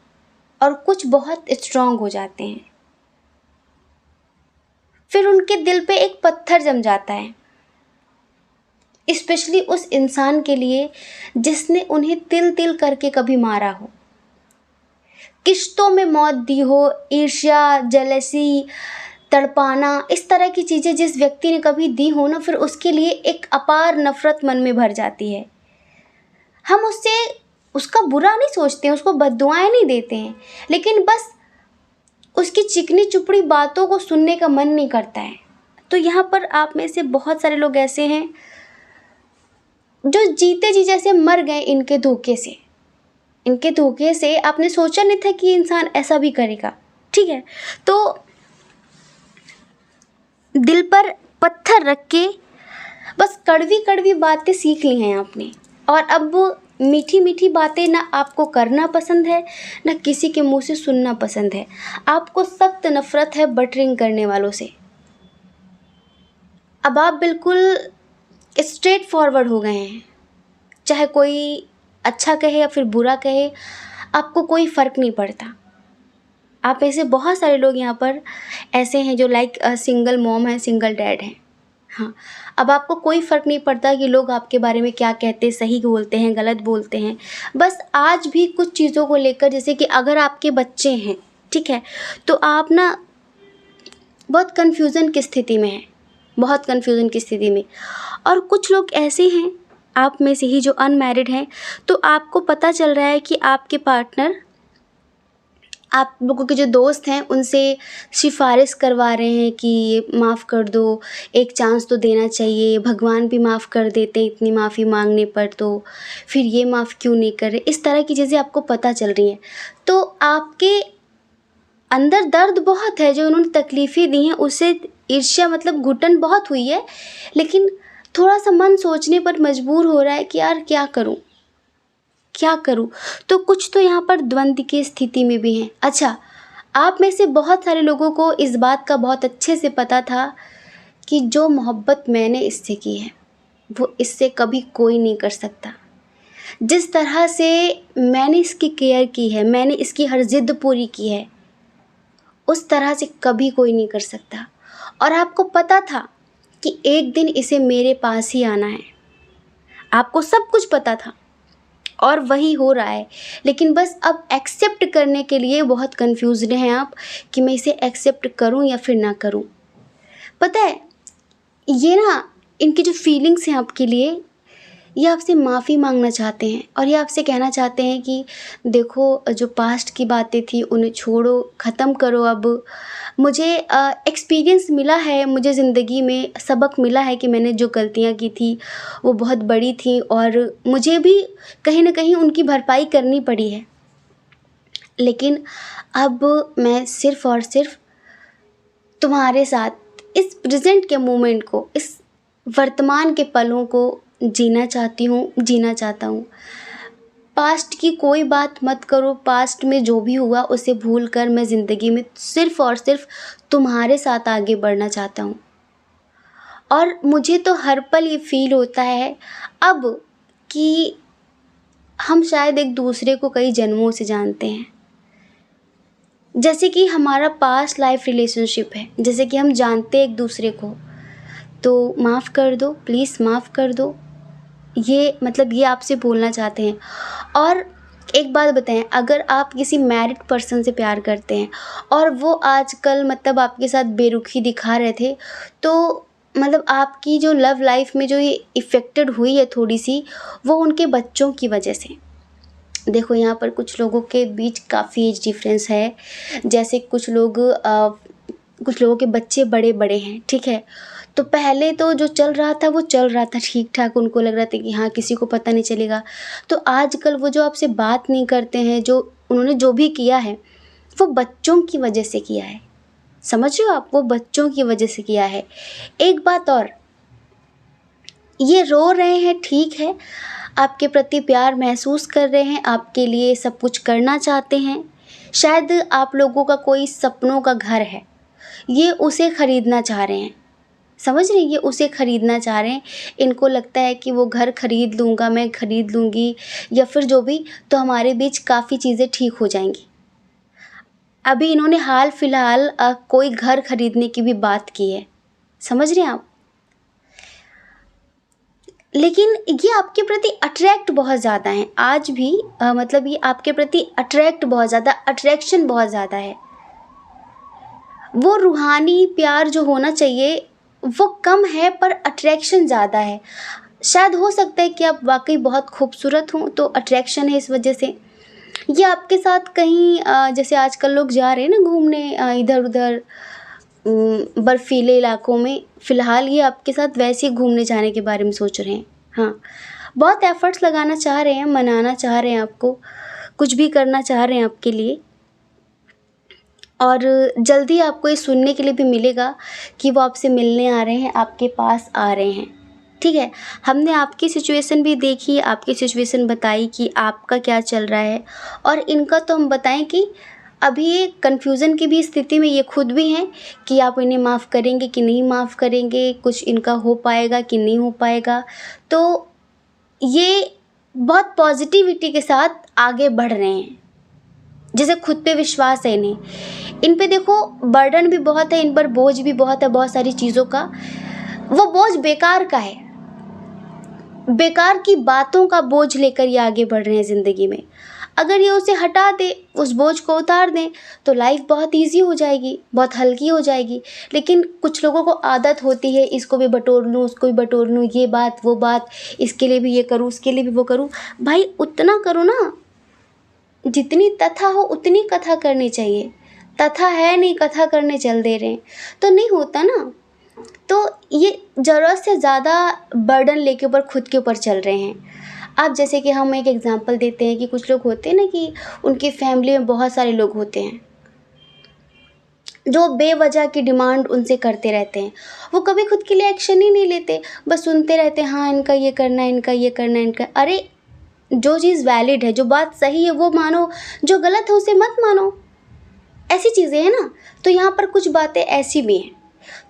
और कुछ बहुत स्ट्रांग हो जाते हैं। फिर उनके दिल पे एक पत्थर जम जाता है, स्पेशली उस इंसान के लिए जिसने उन्हें तिल तिल करके कभी मारा हो, किश्तों में मौत दी हो, ईर्ष्या, जेलसी, तड़पाना, इस तरह की चीज़ें जिस व्यक्ति ने कभी दी हो ना, फिर उसके लिए एक अपार नफ़रत मन में भर जाती है। हम उसका बुरा नहीं सोचते हैं, उसको बद्दुआएं नहीं देते हैं, लेकिन बस उसकी चिकनी चुपड़ी बातों को सुनने का मन नहीं करता है। तो यहाँ पर आप में से बहुत सारे लोग ऐसे हैं जो जीते जी जैसे मर गए इनके धोखे से। इनके धोखे से आपने सोचा नहीं था कि इंसान ऐसा भी करेगा। ठीक है, तो दिल पर पत्थर रख के बस कड़वी कड़वी बातें सीख ली हैं आपने, और अब मीठी मीठी बातें ना आपको करना पसंद है, ना किसी के मुंह से सुनना पसंद है। आपको सख्त नफरत है बटरिंग करने वालों से। अब आप बिल्कुल स्ट्रेट फॉरवर्ड हो गए हैं, चाहे कोई अच्छा कहे या फिर बुरा कहे, आपको कोई फ़र्क नहीं पड़ता। आप ऐसे बहुत सारे लोग यहाँ पर ऐसे हैं जो लाइक सिंगल मॉम है, सिंगल डैड हैं। हाँ, अब आपको कोई फ़र्क नहीं पड़ता कि लोग आपके बारे में क्या कहते हैं, सही बोलते हैं, गलत बोलते हैं। बस आज भी कुछ चीज़ों को लेकर, जैसे कि अगर आपके बच्चे हैं, ठीक है, तो आप ना बहुत कन्फ्यूज़न की स्थिति में हैं, बहुत कन्फ्यूज़न की स्थिति में। और कुछ लोग ऐसे हैं आप में से ही जो अनमैरिड हैं, तो आपको पता चल रहा है कि आपके पार्टनर आप लोगों के जो दोस्त हैं उनसे सिफारिश करवा रहे हैं कि माफ़ कर दो, एक चांस तो देना चाहिए, भगवान भी माफ़ कर देते हैं इतनी माफ़ी मांगने पर, तो फिर ये माफ़ क्यों नहीं कर रहे। इस तरह की चीज़ें आपको पता चल रही हैं, तो आपके अंदर दर्द बहुत है, जो उन्होंने तकलीफ़ें दी हैं उससे ईर्ष्या मतलब घुटन बहुत हुई है। लेकिन थोड़ा सा मन सोचने पर मजबूर हो रहा है कि यार क्या करूं, क्या करूं। तो कुछ तो यहाँ पर द्वंद्व की स्थिति में भी हैं। अच्छा, आप में से बहुत सारे लोगों को इस बात का बहुत अच्छे से पता था कि जो मोहब्बत मैंने इससे की है वो इससे कभी कोई नहीं कर सकता। जिस तरह से मैंने इसकी केयर की है, मैंने इसकी हर जिद पूरी की है, उस तरह से कभी कोई नहीं कर सकता। और आपको पता था कि एक दिन इसे मेरे पास ही आना है, आपको सब कुछ पता था और वही हो रहा है। लेकिन बस अब एक्सेप्ट करने के लिए बहुत कंफ्यूज्ड हैं आप कि मैं इसे एक्सेप्ट करूं या फिर ना करूं। पता है, ये ना इनकी जो फीलिंग्स हैं आपके लिए, ये आपसे माफ़ी मांगना चाहते हैं और ये आपसे कहना चाहते हैं कि देखो, जो पास्ट की बातें थी उन्हें छोड़ो, ख़त्म करो। अब मुझे एक्सपीरियंस मिला है, मुझे ज़िंदगी में सबक मिला है कि मैंने जो गलतियाँ की थी वो बहुत बड़ी थी और मुझे भी कहीं ना कहीं उनकी भरपाई करनी पड़ी है। लेकिन अब मैं सिर्फ़ और सिर्फ तुम्हारे साथ इस प्रेजेंट के मोमेंट को, इस वर्तमान के पलों को जीना चाहती हूँ, जीना चाहता हूँ। पास्ट की कोई बात मत करो, पास्ट में जो भी हुआ उसे भूल कर मैं ज़िंदगी में सिर्फ़ और सिर्फ तुम्हारे साथ आगे बढ़ना चाहता हूँ। और मुझे तो हर पल ये फ़ील होता है अब कि हम शायद एक दूसरे को कई जन्मों से जानते हैं। जैसे कि हमारा पास्ट लाइफ रिलेशनशिप है, जैसे कि हम जानते हैं एक दूसरे को। तो माफ़ कर दो, प्लीज़ माफ़ कर दो। ये मतलब ये आपसे बोलना चाहते हैं। और एक बात बताएं, अगर आप किसी मैरिड पर्सन से प्यार करते हैं और वो आजकल मतलब आपके साथ बेरुखी दिखा रहे थे, तो मतलब आपकी जो लव लाइफ में जो ये इफ़ेक्टेड हुई है थोड़ी सी, वो उनके बच्चों की वजह से। देखो यहाँ पर कुछ लोगों के बीच काफ़ी एज डिफरेंस है। जैसे कुछ लोगों के बच्चे बड़े बड़े हैं, ठीक है। तो पहले तो जो चल रहा था वो चल रहा था ठीक ठाक, उनको लग रहा था कि हाँ किसी को पता नहीं चलेगा। तो आजकल वो जो आपसे बात नहीं करते हैं, जो उन्होंने जो भी किया है वो बच्चों की वजह से किया है। समझ रहे हो आप, वो बच्चों की वजह से किया है। एक बात और, ये रो रहे हैं ठीक है, आपके प्रति प्यार महसूस कर रहे हैं, आपके लिए सब कुछ करना चाहते हैं। शायद आप लोगों का कोई सपनों का घर है, ये उसे ख़रीदना चाह रहे हैं। समझ रहे हैं, ये उसे ख़रीदना चाह रहे हैं। इनको लगता है कि वो घर ख़रीद लूँगा, मैं ख़रीद लूँगी या फिर जो भी, तो हमारे बीच काफ़ी चीज़ें ठीक हो जाएंगी। अभी इन्होंने हाल फिलहाल कोई घर ख़रीदने की भी बात की है। समझ रहे हैं आप। लेकिन ये आपके प्रति अट्रैक्ट बहुत ज़्यादा हैं आज भी। मतलब ये आपके प्रति अट्रैक्ट बहुत ज़्यादा, अट्रैक्शन बहुत ज़्यादा है। वो रूहानी प्यार जो होना चाहिए वो कम है, पर अट्रैक्शन ज़्यादा है। शायद हो सकता है कि आप वाकई बहुत खूबसूरत हों, तो अट्रैक्शन है इस वजह से। ये आपके साथ कहीं जैसे आजकल लोग जा रहे हैं ना घूमने इधर उधर बर्फीले इलाकों में, फ़िलहाल ये आपके साथ वैसे ही घूमने जाने के बारे में सोच रहे हैं। हाँ, बहुत एफ़र्ट्स लगाना चाह रहे हैं, मनाना चाह रहे हैं आपको, कुछ भी करना चाह रहे हैं आपके लिए। और जल्दी आपको ये सुनने के लिए भी मिलेगा कि वो आपसे मिलने आ रहे हैं, आपके पास आ रहे हैं। ठीक है, हमने आपकी सिचुएशन भी देखी, आपकी सिचुएशन बताई कि आपका क्या चल रहा है, और इनका तो हम बताएं कि अभी ये कन्फ्यूज़न की भी स्थिति में ये खुद भी हैं कि आप इन्हें माफ़ करेंगे कि नहीं माफ़ करेंगे, कुछ इनका हो पाएगा कि नहीं हो पाएगा। तो ये बहुत पॉजिटिविटी के साथ आगे बढ़ रहे हैं, जैसे खुद पे विश्वास है इन्हें। इन पे देखो बर्डन भी बहुत है, इन पर बोझ भी बहुत है, बहुत सारी चीज़ों का। वो बोझ बेकार का है, बेकार की बातों का बोझ लेकर ये आगे बढ़ रहे हैं ज़िंदगी में। अगर ये उसे हटा दे, उस बोझ को उतार दें, तो लाइफ बहुत इजी हो जाएगी, बहुत हल्की हो जाएगी। लेकिन कुछ लोगों को आदत होती है, इसको भी बटोर लूँ, उसको भी बटोर लूँ, ये बात वो बात, इसके लिए भी ये करूँ, उसके लिए भी वो करूँ। भाई उतना करो ना, जितनी तथा हो उतनी कथा करनी चाहिए। तथा है नहीं, कथा करने चल दे रहे हैं तो नहीं होता ना। तो ये ज़रूरत से ज़्यादा बर्डन लेके ऊपर खुद के ऊपर चल रहे हैं। अब जैसे कि हम एक एग्जांपल देते हैं कि कुछ लोग होते हैं ना कि उनकी फैमिली में बहुत सारे लोग होते हैं जो बेवजह की डिमांड उनसे करते रहते हैं। वो कभी खुद के लिए एक्शन ही नहीं लेते, बस सुनते रहते हैं, हाँ इनका ये करना है, इनका ये करना है, इनका। अरे जो चीज़ वैलिड है, जो बात सही है वो मानो, जो गलत है उसे मत मानो। ऐसी चीज़ें हैं ना। तो यहाँ पर कुछ बातें ऐसी भी हैं।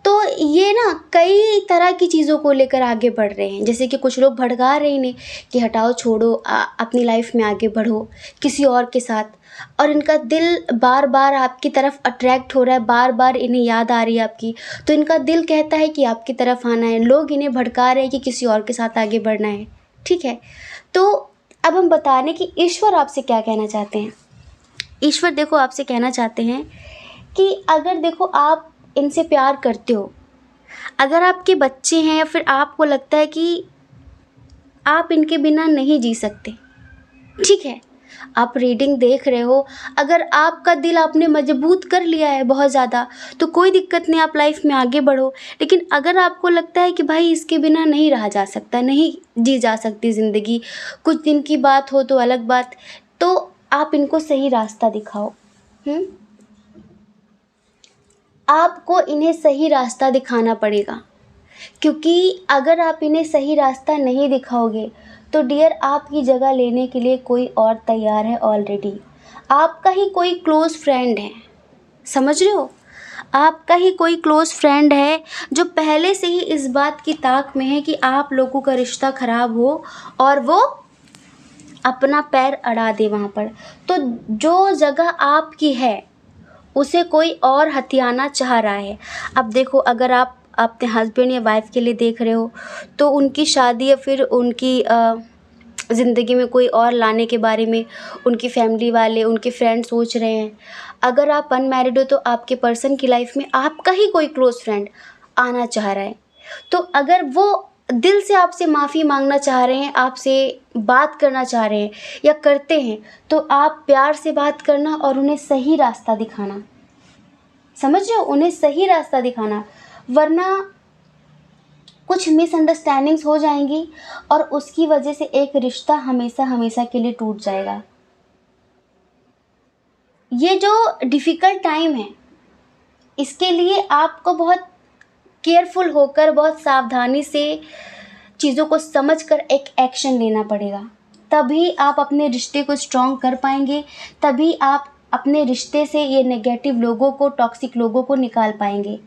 तो ये ना कई तरह की चीज़ों को लेकर आगे बढ़ रहे हैं। जैसे कि कुछ लोग भड़का रहे हैं इन्हें कि हटाओ, छोड़ो, अपनी लाइफ में आगे बढ़ो किसी और के साथ। और इनका दिल बार बार आपकी तरफ अट्रैक्ट हो रहा है, बार बार इन्हें याद आ रही है आपकी, तो इनका दिल कहता है कि आपकी तरफ आना है। लोग इन्हें भड़का रहे हैं कि किसी और के साथ आगे बढ़ना है। ठीक है, तो अब हम बता रहे कि ईश्वर आपसे क्या कहना चाहते हैं। ईश्वर देखो आपसे कहना चाहते हैं कि अगर देखो आप इनसे प्यार करते हो, अगर आपके बच्चे हैं या फिर आपको लगता है कि आप इनके बिना नहीं जी सकते, ठीक है, आप रीडिंग देख रहे हो, अगर आपका दिल आपने मजबूत कर लिया है बहुत ज़्यादा, तो कोई दिक्कत नहीं, आप लाइफ में आगे बढ़ो। लेकिन अगर आपको लगता है कि भाई इसके बिना नहीं रहा जा सकता, नहीं जी जा सकती ज़िंदगी, कुछ दिन की बात हो तो अलग बात, तो आप इनको सही रास्ता दिखाओ। आपको इन्हें सही रास्ता दिखाना पड़ेगा, क्योंकि अगर आप इन्हें सही रास्ता नहीं दिखाओगे तो डियर आपकी जगह लेने के लिए कोई और तैयार है ऑलरेडी। आपका ही कोई क्लोज़ फ्रेंड है, समझ रहे हो? आपका ही कोई क्लोज़ फ्रेंड है जो पहले से ही इस बात की ताक में है कि आप लोगों का रिश्ता ख़राब हो और वो अपना पैर अड़ा दे वहाँ पर। तो जो जगह आपकी है उसे कोई और हथियाना चाह रहा है। अब देखो, अगर आप अपने हस्बैंड या वाइफ़ के लिए देख रहे हो तो उनकी शादी या फिर उनकी ज़िंदगी में कोई और लाने के बारे में उनकी फैमिली वाले, उनके फ्रेंड सोच रहे हैं। अगर आप अनमैरिड हो तो आपके पर्सन की लाइफ में आपका ही कोई क्लोज़ फ्रेंड आना चाह रहा है। तो अगर वो दिल से आपसे माफ़ी मांगना चाह रहे हैं, आपसे बात करना चाह रहे हैं या करते हैं, तो आप प्यार से बात करना और उन्हें सही रास्ता दिखाना। समझ रहे हो? उन्हें सही रास्ता दिखाना, वरना कुछ मिसअंडरस्टैंडिंग्स हो जाएंगी और उसकी वजह से एक रिश्ता हमेशा हमेशा के लिए टूट जाएगा। ये जो डिफ़िकल्ट टाइम है, इसके लिए आपको बहुत केयरफुल होकर, बहुत सावधानी से चीज़ों को समझकर एक एक्शन लेना पड़ेगा। तभी आप अपने रिश्ते को स्ट्रॉन्ग कर पाएंगे, तभी आप अपने रिश्ते से ये नेगेटिव लोगों को, टॉक्सिक लोगों को निकाल पाएंगे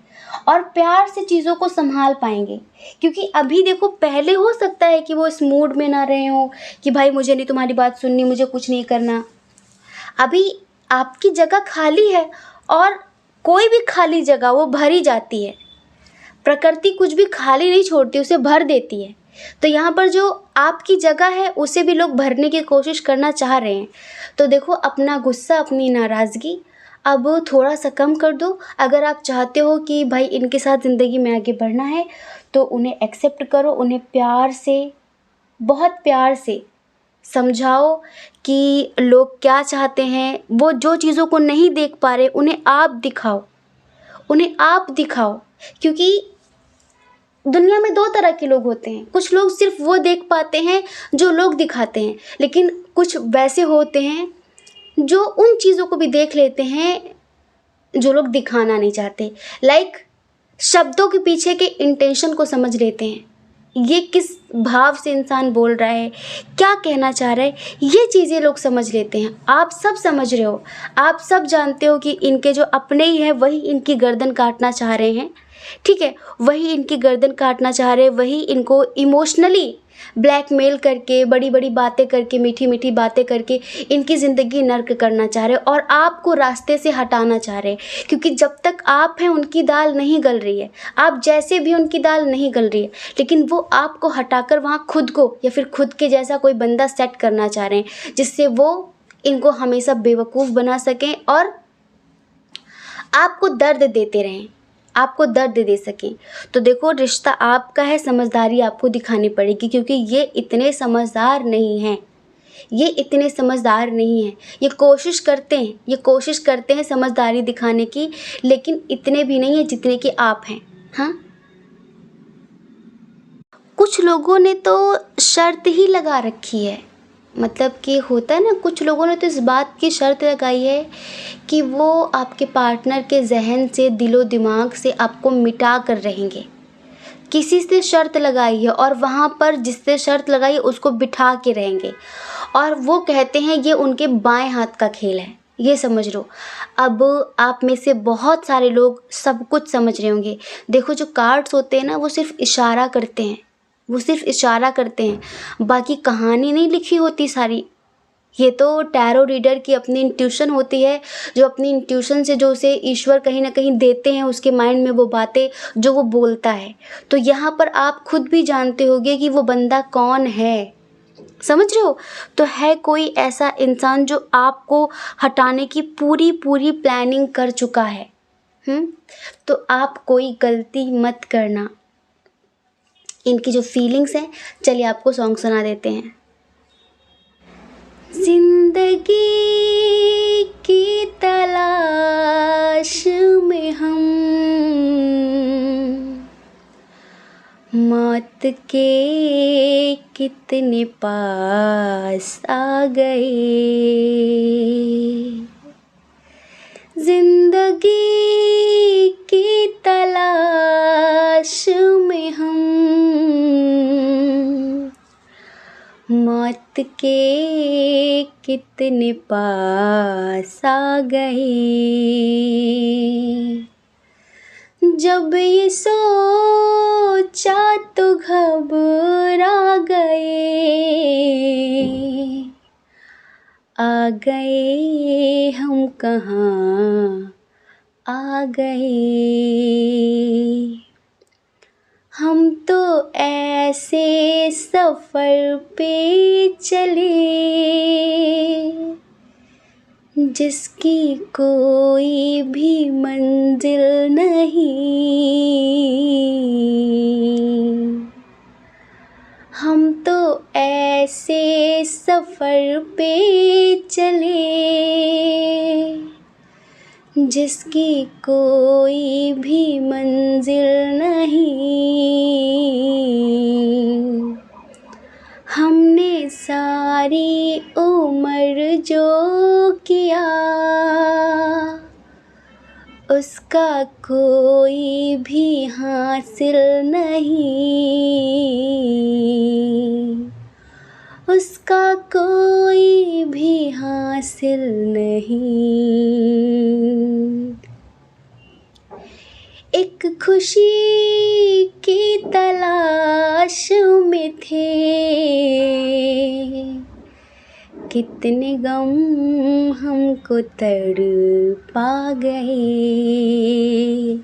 और प्यार से चीज़ों को संभाल पाएंगे। क्योंकि अभी देखो, पहले हो सकता है कि वो इस मूड में ना रहे हों कि भाई मुझे नहीं तुम्हारी बात सुननी, मुझे कुछ नहीं करना। अभी आपकी जगह खाली है और कोई भी खाली जगह वो भरी जाती है। प्रकृति कुछ भी खाली नहीं छोड़ती, उसे भर देती है। तो यहाँ पर जो आपकी जगह है उसे भी लोग भरने की कोशिश करना चाह रहे हैं। तो देखो, अपना गुस्सा, अपनी नाराज़गी अब थोड़ा सा कम कर दो। अगर आप चाहते हो कि भाई इनके साथ ज़िंदगी में आगे बढ़ना है तो उन्हें एक्सेप्ट करो, उन्हें प्यार से, बहुत प्यार से समझाओ कि लोग क्या चाहते हैं। वो जो चीज़ों को नहीं देख पा रहे उन्हें आप दिखाओ, उन्हें आप दिखाओ। क्योंकि दुनिया में दो तरह के लोग होते हैं। कुछ लोग सिर्फ वो देख पाते हैं जो लोग दिखाते हैं, लेकिन कुछ वैसे होते हैं जो उन चीज़ों को भी देख लेते हैं जो लोग दिखाना नहीं चाहते। लाइक शब्दों के पीछे के इंटेंशन को समझ लेते हैं, ये किस भाव से इंसान बोल रहा है, क्या कहना चाह रहा है, ये चीज़ें लोग समझ लेते हैं। आप सब समझ रहे हो, आप सब जानते हो कि इनके जो अपने ही हैं वही इनकी गर्दन काटना चाह रहे हैं। ठीक है, वही इनकी गर्दन काटना चाह रहे हैं, वही इनको इमोशनली ब्लैकमेल करके, बड़ी बड़ी बातें करके, मीठी मीठी बातें करके इनकी ज़िंदगी नर्क करना चाह रहे हैं और आपको रास्ते से हटाना चाह रहे हैं। क्योंकि जब तक आप हैं उनकी दाल नहीं गल रही है, आप जैसे भी उनकी दाल नहीं गल रही है, लेकिन वो आपको हटाकर वहाँ खुद को या फिर खुद के जैसा कोई बंदा सेट करना चाह रहे हैं, जिससे वो इनको हमेशा बेवकूफ़ बना सकें और आपको दर्द देते रहें, आपको दर्द दे सकें। तो देखो, रिश्ता आपका है, समझदारी आपको दिखानी पड़ेगी, क्योंकि ये इतने समझदार नहीं हैं, ये इतने समझदार नहीं हैं। ये कोशिश करते हैं, ये कोशिश करते हैं समझदारी दिखाने की, लेकिन इतने भी नहीं है जितने कि आप हैं। हाँ, कुछ लोगों ने तो शर्त ही लगा रखी है। मतलब कि होता है ना, कुछ लोगों ने तो इस बात की शर्त लगाई है कि वो आपके पार्टनर के जहन से, दिलो दिमाग से आपको मिटा कर रहेंगे। किसी से शर्त लगाई है और वहाँ पर जिससे शर्त लगाई है उसको बिठा के रहेंगे, और वो कहते हैं ये उनके बाएं हाथ का खेल है। ये समझ लो। अब आप में से बहुत सारे लोग सब कुछ समझ रहे होंगे। देखो, जो कार्ड्स होते हैं ना, वो सिर्फ इशारा करते हैं, वो सिर्फ इशारा करते हैं, बाकी कहानी नहीं लिखी होती सारी। ये तो टैरो रीडर की अपनी इंट्यूशन होती है, जो अपनी इंट्यूशन से जो उसे ईश्वर कहीं ना कहीं देते हैं, उसके माइंड में वो बातें जो वो बोलता है। तो यहाँ पर आप खुद भी जानते होंगे कि वो बंदा कौन है, समझ रहे हो? तो है कोई ऐसा इंसान जो आपको हटाने की पूरी पूरी प्लानिंग कर चुका है। तो आप कोई गलती मत करना। इनकी जो फीलिंग्स हैं, चलिए आपको सॉन्ग सुना देते हैं। जिंदगी की तलाश में हम मौत के कितने पास आ गए। जिंदगी की तलाश में हम मौत के कितने पास आ गए, जब ये सोचा तो घबरा गए, आ गए हम कहाँ आ गए। हम तो ऐसे सफ़र पे चले जिसकी कोई भी मंजिल नहीं। हम तो ऐसे सफ़र पे चले जिसकी कोई भी मंजिल नहीं। हमने सारी उम्र जो किया उसका कोई भी हासिल नहीं, उसका कोई भी हासिल नहीं। एक खुशी की तलाश में थे, कितने गम हमको तड़पा गए,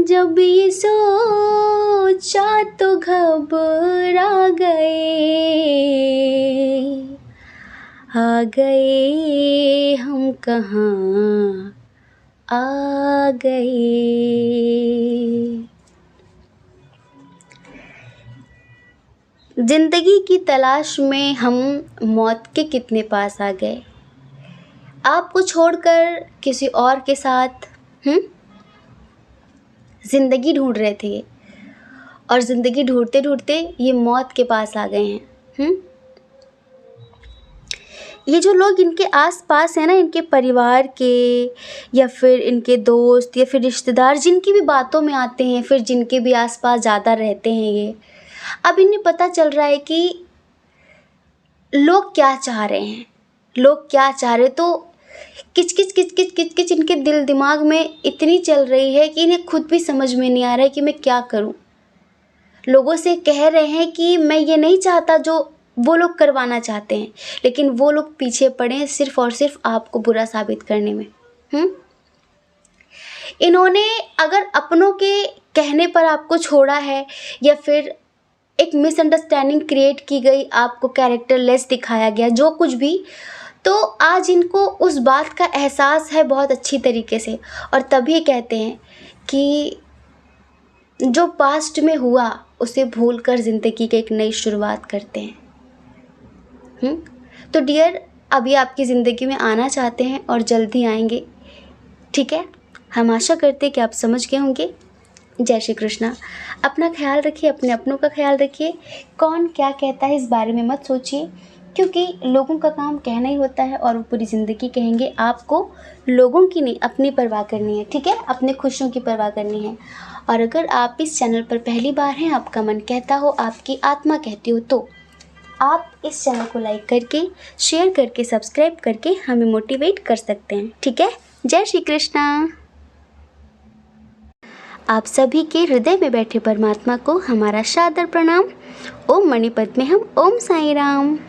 जब ये सोचा तो घबरा गए, आ गए हम कहाँ आ गए। जिंदगी की तलाश में हम मौत के कितने पास आ गए। आपको छोड़कर किसी और के साथ जिंदगी ढूंढ रहे थे और जिंदगी ढूंढते ढूंढते ये मौत के पास आ गए हैं। ये जो लोग इनके आसपास हैं ना, इनके परिवार के या फिर इनके दोस्त या फिर रिश्तेदार जिनकी भी बातों में आते हैं, फिर जिनके भी आसपास ज़्यादा रहते हैं, ये अब इन्हें पता चल रहा है कि लोग क्या चाह रहे हैं, लोग क्या चाह रहे। तो किच किच किच किच किच किच इनके दिल दिमाग में इतनी चल रही है कि इन्हें खुद भी समझ में नहीं आ रहा है कि मैं क्या करूं। लोगों से कह रहे हैं कि मैं ये नहीं चाहता जो वो लोग करवाना चाहते हैं, लेकिन वो लोग पीछे पड़े हैं सिर्फ और सिर्फ आपको बुरा साबित करने में। इन्होंने अगर अपनों के कहने पर आपको छोड़ा है या फिर एक मिसअंडरस्टैंडिंग क्रिएट की गई, आपको कैरेक्टरलेस दिखाया गया, जो कुछ भी, तो आज इनको उस बात का एहसास है बहुत अच्छी तरीके से, और तभी कहते हैं कि जो पास्ट में हुआ उसे भूलकर ज़िंदगी की एक नई शुरुआत करते हैं। तो डियर, अभी आपकी ज़िंदगी में आना चाहते हैं और जल्दी आएंगे, ठीक है। हम आशा करते हैं कि आप समझ गए होंगे। जय श्री कृष्णा। अपना ख्याल रखिए, अपने अपनों का ख्याल रखिए। कौन क्या कहता है इस बारे में मत सोचिए, क्योंकि लोगों का काम कहना ही होता है और वो पूरी ज़िंदगी कहेंगे। आपको लोगों की नहीं, अपनी परवाह करनी है, ठीक है। अपने खुशियों की परवाह करनी है। और अगर आप इस चैनल पर पहली बार हैं, आपका मन कहता हो, आपकी आत्मा कहती हो, तो आप इस चैनल को लाइक करके, शेयर करके, सब्सक्राइब करके हमें मोटिवेट कर सकते हैं, ठीक है। जय श्री कृष्णा। आप सभी के हृदय में बैठे परमात्मा को हमारा सादर प्रणाम। ओम मणिपद्मे हम, ओम साई राम।